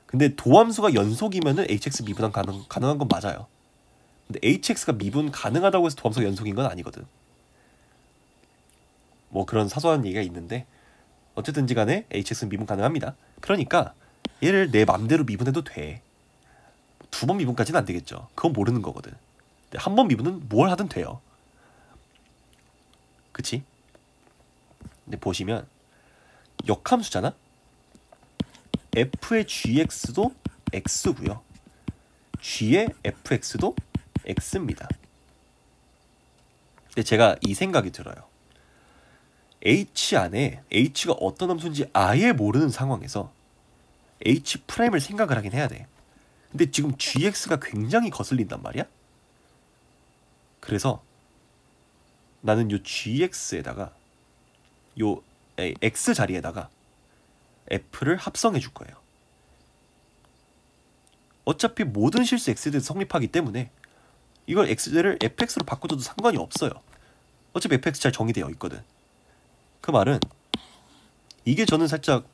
근데 도함수가 연속이면은 hx 미분 가능한 건 맞아요. 근데 hx가 미분 가능하다고 해서 도함수가 연속인 건 아니거든. 뭐 그런 사소한 얘기가 있는데 어쨌든지 간에 hx는 미분 가능합니다. 그러니까 얘를 내 맘대로 미분해도 돼. 두 번 미분까지는 안 되겠죠. 그건 모르는 거거든. 근데 한 번 미분은 뭘 하든 돼요. 그치? 근데 보시면 역함수잖아? f의 gx도 x고요. g의 fx도 x입니다. 근데 제가 이 생각이 들어요. h 안에 h가 어떤 함수인지 아예 모르는 상황에서 h'을 생각을 하긴 해야 돼. 근데 지금 gx가 굉장히 거슬린단 말이야? 그래서 나는 요 gx에다가 요 x 자리에다가 f를 합성해 줄 거예요. 어차피 모든 실수 x에 대해서 성립하기 때문에 이걸 x를 fx로 바꿔줘도 상관이 없어요. 어차피 fx 잘 정의되어 있거든. 그 말은 이게 저는 살짝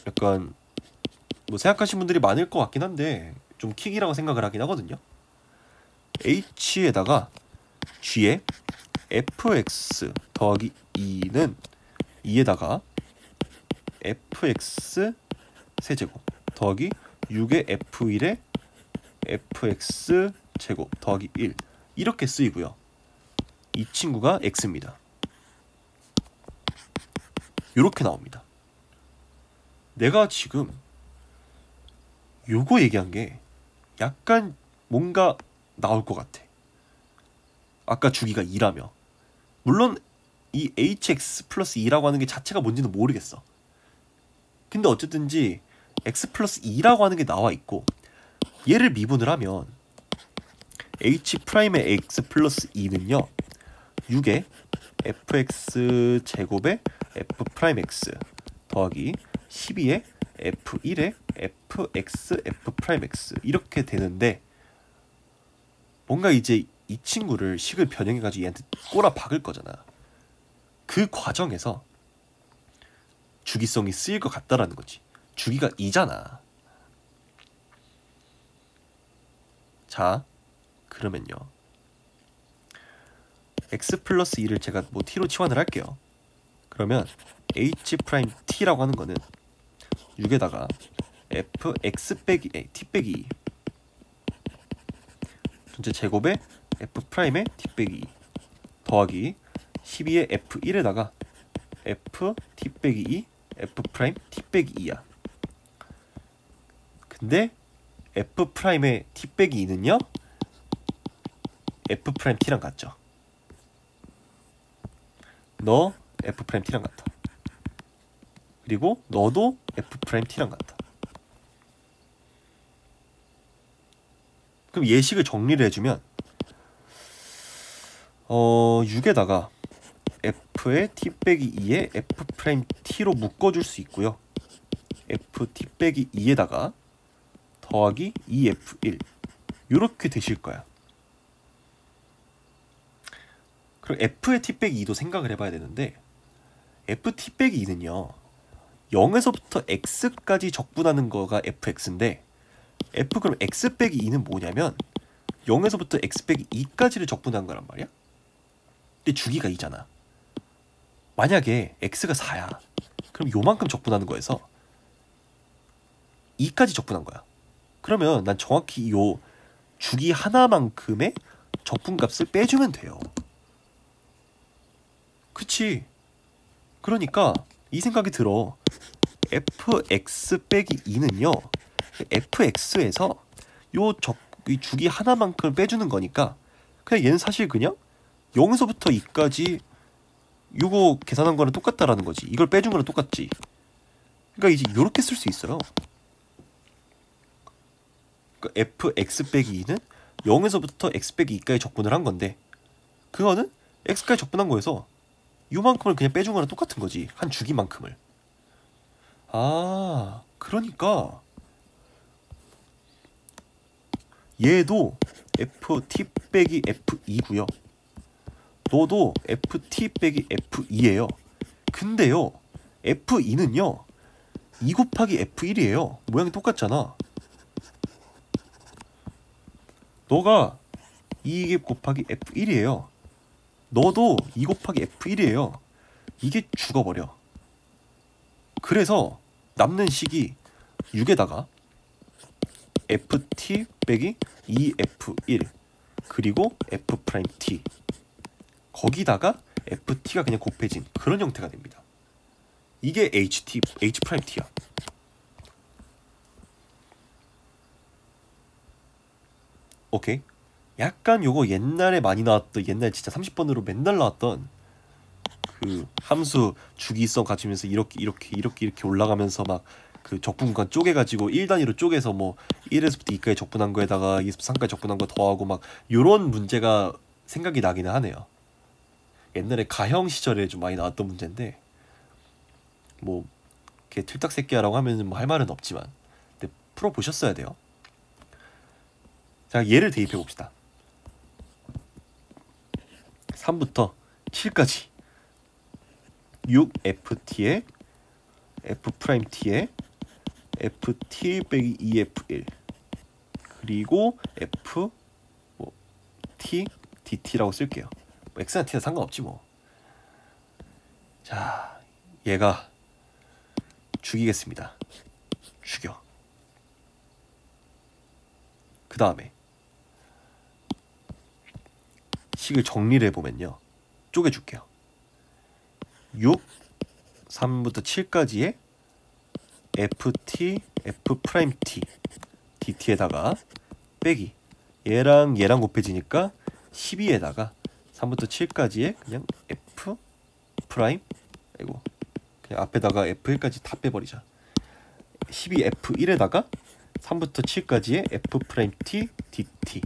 약간 뭐 생각하시는 분들이 많을 것 같긴 한데 좀 킥이라고 생각을 하긴 하거든요. h에다가 g의 fx 더하기 2는 2에다가 fx 세제곱 더하기 6의 f1의 fx 제곱 더하기 1 이렇게 쓰이고요. 이 친구가 x입니다. 이렇게 나옵니다. 내가 지금 요거 얘기한 게 약간 뭔가 나올 것 같아. 아까 주기가 2라며. 물론 이 hx 플러스 2라고 하는 게 자체가 뭔지는 모르겠어. 근데 어쨌든지 x 플러스 2라고 하는 게 나와 있고 얘를 미분을 하면 h'의 x 플러스 2는요 6의 fx 제곱의 f'x 더하기 12의 f1의 fx f'x 이렇게 되는데, 뭔가 이제 이 친구를 식을 변형해가지고 얘한테 꼬라 박을 거잖아. 그 과정에서 주기성이 쓰일 것 같다라는 거지. 주기가 2잖아. 자, 그러면요 x 플러스 2를 제가 뭐 t로 치환을 할게요. 그러면 h 프라임 t라고 하는 거는 6에다가 fx 빼기 t 빼기 2 전체 제곱에 f 프라임의 t 빼기 2 더하기 12의 f1에다가 f t 빼기 2 f 프라임 t 빼기 2야. 근데 f 프라임의 t 빼기 2는요 f 프라임 t랑 같죠. 너 f 프라임 t랑 같아. 그리고 너도 f 프라임 t랑 같아. 그럼 예식을 정리를 해주면 6에다가 f의 t 빼기 2에 f 프라임 t로 묶어줄 수 있고요. f t 빼기 2에다가 더하기 2f1 이렇게 되실 거야. 그럼 f의 t 빼기 2도 생각을 해봐야 되는데 f t 빼기 2는요 0에서부터 x까지 적분하는 거가 fx인데 f 그럼 x 빼기 2는 뭐냐면 0에서부터 x 빼기 2까지를 적분한 거란 말이야. 근데 주기가 2잖아. 만약에 x가 4야. 그럼 요만큼 적분하는 거에서 2까지 적분한 거야. 그러면 난 정확히 요 주기 하나만큼의 적분값을 빼주면 돼요. 그치? 그러니까 이 생각이 들어. fx 빼기 2는요. fx에서 이 주기 하나만큼 빼주는 거니까 그냥 얘는 사실 그냥 0에서부터 2까지 요거 계산한 거랑 똑같다라는 거지. 이걸 빼준 거랑 똑같지. 그러니까 이제 요렇게 쓸 수 있어요. 그러니까 fx 빼기 2는 0에서부터 x 빼기 2까지 적분을 한 건데 그거는 x까지 적분한 거에서 요만큼을 그냥 빼준 거랑 똑같은 거지. 한 주기만큼을. 아, 그러니까 얘도 ft 빼기 f2고요. 너도 ft 빼기 f2예요. 근데요, f2는요 2 곱하기 f1이에요. 모양이 똑같잖아. 너가 2 곱하기 f1이에요. 너도 2 곱하기 f1이에요. 이게 죽어버려. 그래서 남는 식이 6에다가 ft 빼기 2f1 그리고 f't 거기다가 ft가 그냥 곱해진 그런 형태가 됩니다. 이게 h't야. 오케이? 약간 요거 옛날에 많이 나왔던, 옛날 진짜 30번으로 맨날 나왔던 그 함수 주기성 가지면서 이렇게 올라가면서 막 그 적분간 쪼개가지고 1단위로 쪼개서 뭐 1에서부터 2까지 적분한 거에다가 2에서부터 3까지 적분한 거 더하고 막 요런 문제가 생각이 나기는 하네요. 옛날에 가형 시절에 좀 많이 나왔던 문제인데 뭐 걔 틀딱새끼야라고 하면 뭐 할 말은 없지만 근데 풀어보셨어야 돼요. 자, 얘를 대입해 봅시다. 3부터 7까지 6ft에 f't에 ft 빼기 2f1 그리고 f 뭐 t dt라고 쓸게요. 뭐 x나 t나 상관없지 뭐. 자, 얘가 죽이겠습니다. 죽여. 그 다음에 식을 정리를 해보면요. 쪼개줄게요. 6, 3부터 7까지의 ft, f't, dt에다가 빼기 얘랑 곱해지니까 12에다가 3부터 7까지의 그냥 f 프라임 아이고 그냥 앞에다가 f1까지 다 빼버리자. 12f1에다가 3부터 7까지의 f't, dt.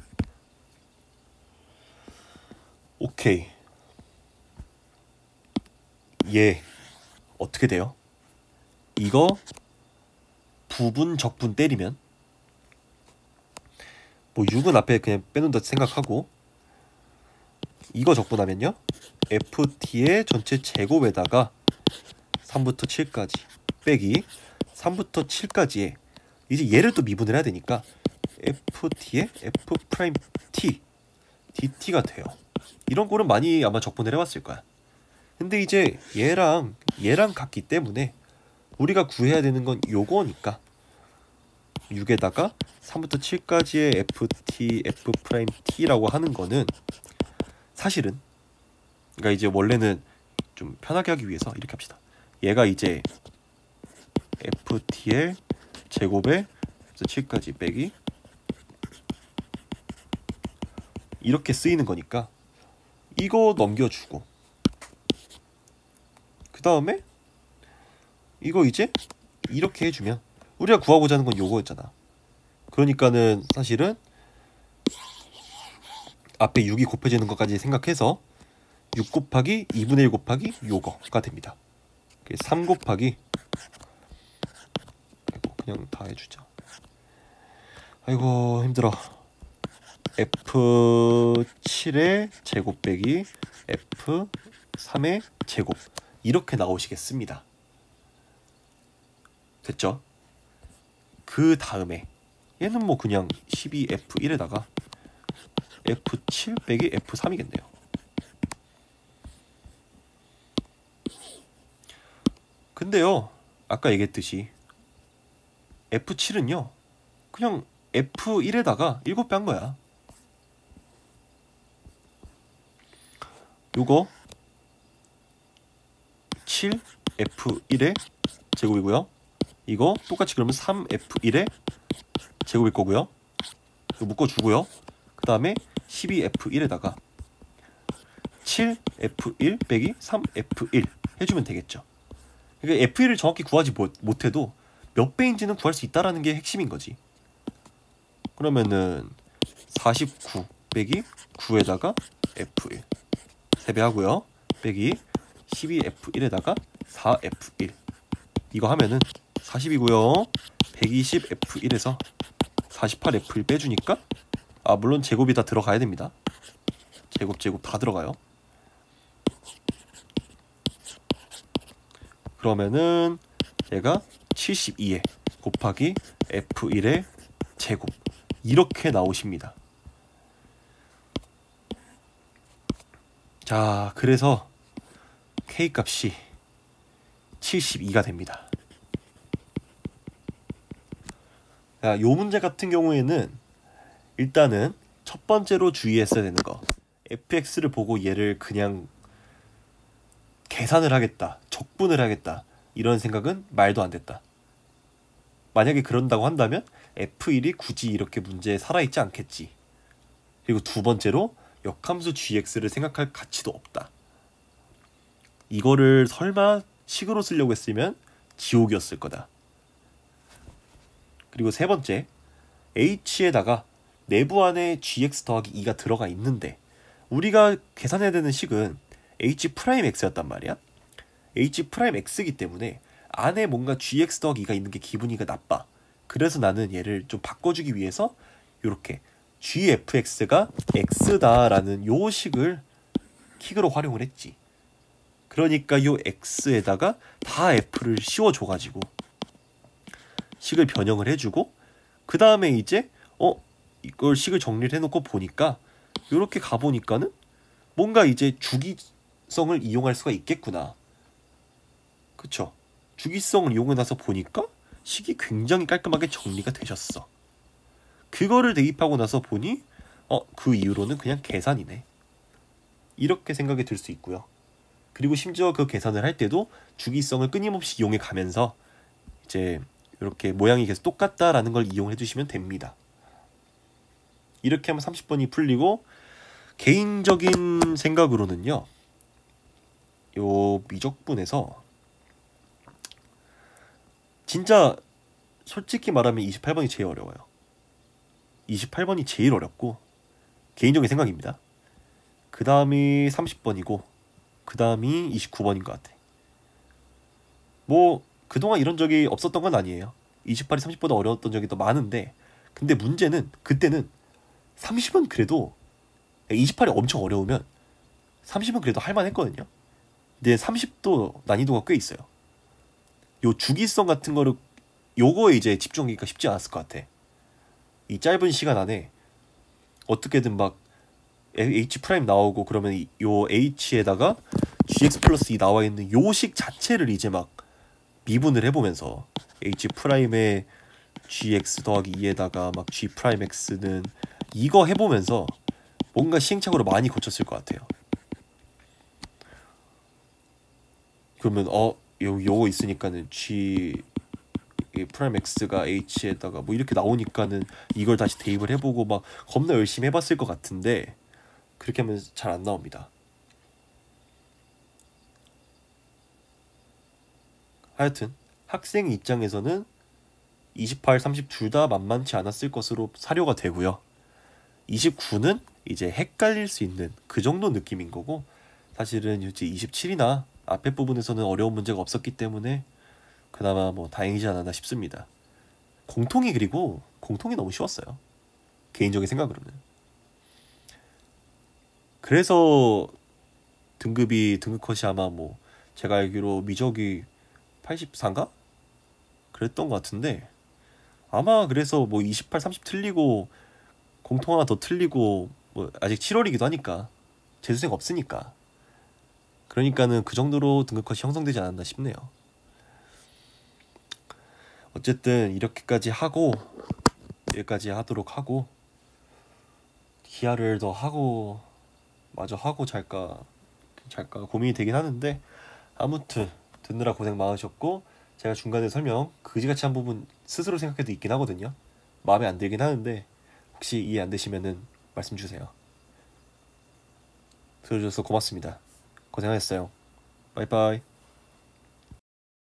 오케이. 얘 어떻게 돼요? 이거 부분 적분 때리면 뭐 6은 앞에 그냥 빼놓는다 생각하고 이거 적분하면요 ft의 전체 제곱에다가 3부터 7까지 빼기 3부터 7까지에 이제 얘를 또 미분을 해야 되니까 ft의 f't dt가 돼요. 이런 거는 많이 아마 적분을 해왔을 거야. 근데 이제 얘랑 같기 때문에 우리가 구해야 되는 건 요거니까 6에다가 3부터 7까지의 ft, f't라고 하는 거는 사실은 그러니까 이제 원래는 좀 편하게 하기 위해서 이렇게 합시다. 얘가 이제 ft의 제곱에 7까지 빼기 이렇게 쓰이는 거니까 이거 넘겨주고 그 다음에 이거 이제 이렇게 해주면 우리가 구하고자 하는 건 요거였잖아. 그러니까는 사실은 앞에 6이 곱해지는 것까지 생각해서 6 곱하기 2분의 1 곱하기 요거가 됩니다. 3 곱하기 아이고 그냥 다 해주자. 아이고 힘들어. f7의 제곱 빼기 f3의 제곱 이렇게 나오시겠습니다. 됐죠? 그 다음에 얘는 뭐 그냥 12f1에다가 F7 빼기 F3이겠네요. 근데요, 아까 얘기했듯이 F7은요 그냥 F1에다가 7배 한 거야. 요거 7 F1의 제곱이고요. 이거 똑같이 그러면 3 F1의 제곱일 거고요. 이거 묶어주고요. 그 다음에 12 F1에다가 7 F1 빼기 3 F1 해주면 되겠죠. 그러니까 F1을 정확히 구하지 못해도 몇 배인지는 구할 수 있다라는 게 핵심인 거지. 그러면은 49 빼기 9에다가 F1 3배 하고요. 빼기 12F1에다가 4F1 이거 하면은 40이고요. 120F1에서 48F1 빼주니까 물론 제곱이 다 들어가야 됩니다. 제곱 다 들어가요. 그러면은 얘가 72에 곱하기 F1의 제곱 이렇게 나오십니다. 자, 그래서 K값이 72가 됩니다. 자, 요 문제 같은 경우에는 일단은 첫 번째로 주의했어야 되는 거, fx를 보고 얘를 그냥 계산을 하겠다, 적분을 하겠다 이런 생각은 말도 안 됐다. 만약에 그런다고 한다면 f1이 굳이 이렇게 문제에 살아있지 않겠지. 그리고 두 번째로 역함수 gx를 생각할 가치도 없다. 이거를 설마 식으로 쓰려고 했으면 지옥이었을 거다. 그리고 세 번째, h에다가 내부 안에 gx 더하기 2가 들어가 있는데 우리가 계산해야 되는 식은 h'x였단 말이야. h'x이기 때문에 안에 뭔가 gx 더하기 2가 있는 게 기분이가 나빠. 그래서 나는 얘를 좀 바꿔주기 위해서 이렇게 gfx가 x다라는 요 식을 킥으로 활용을 했지. 그러니까 요 x에다가 다 f를 씌워줘가지고 식을 변형을 해주고 그 다음에 이제 이걸 식을 정리를 해놓고 보니까 요렇게 가보니까는 뭔가 이제 주기성을 이용할 수가 있겠구나. 그쵸? 주기성을 이용해 나서 보니까 식이 굉장히 깔끔하게 정리가 되셨어. 그거를 대입하고 나서 보니 그 이후로는 그냥 계산이네. 이렇게 생각이 들 수 있고요. 그리고 심지어 그 계산을 할 때도 주기성을 끊임없이 이용해 가면서 이제 이렇게 모양이 계속 똑같다라는 걸 이용해 주시면 됩니다. 이렇게 하면 30번이 풀리고, 개인적인 생각으로는요, 요 미적분에서 진짜 솔직히 말하면 28번이 제일 어려워요. 28번이 제일 어렵고, 개인적인 생각입니다. 그 다음이 30번이고 그 다음이 29번인 것 같아. 뭐 그동안 이런 적이 없었던 건 아니에요. 28이 30보다 어려웠던 적이 더 많은데, 근데 문제는 그때는 30은 그래도 28이 엄청 어려우면 30은 그래도 할만했거든요. 근데 30도 난이도가 꽤 있어요. 요 주기성 같은 거를 요거에 이제 집중하기가 쉽지 않았을 것 같아. 이 짧은 시간 안에 어떻게든 막 h 프라임 나오고 그러면 요 h에다가 gx 플러스 2 나와 있는 요식 자체를 이제 막 미분을 해보면서 h 프라임에 gx 더하기 2에다가 막 g 프라임 x는 이거 해보면서 뭔가 시행착오를 많이 거쳤을 것 같아요. 그러면 요거 있으니까는 g 프라임 x가 h에다가 뭐 이렇게 나오니까는 이걸 다시 대입을 해보고 막 겁나 열심히 해봤을 것 같은데, 그렇게 하면 잘 안 나옵니다. 하여튼 학생 입장에서는 28, 30 둘 다 만만치 않았을 것으로 사료가 되고요. 29는 이제 헷갈릴 수 있는 그 정도 느낌인 거고, 사실은 이제 27이나 앞에 부분에서는 어려운 문제가 없었기 때문에 그나마 뭐 다행이지 않았나 싶습니다. 공통이 너무 쉬웠어요. 개인적인 생각으로는. 그래서 등급 컷이 아마 뭐 제가 알기로 미적이 84인가? 그랬던 것 같은데, 아마 그래서 뭐 28, 30 틀리고 공통 하나 더 틀리고 뭐 뭐 아직 7월이기도 하니까 재수생 없으니까 그러니까는 그 정도로 등급컷이 형성되지 않았나 싶네요. 어쨌든 이렇게까지 하고 여기까지 하도록 하고 기아를 더 하고 마저 하고 잘까 고민이 되긴 하는데 아무튼 듣느라 고생 많으셨고 제가 중간에 설명 그지같이 한 부분 스스로 생각해도 있긴 하거든요. 마음에 안 들긴 하는데 혹시 이해 안 되시면은 말씀 주세요. 들어줘서 고맙습니다. 고생하셨어요. 빠이빠이.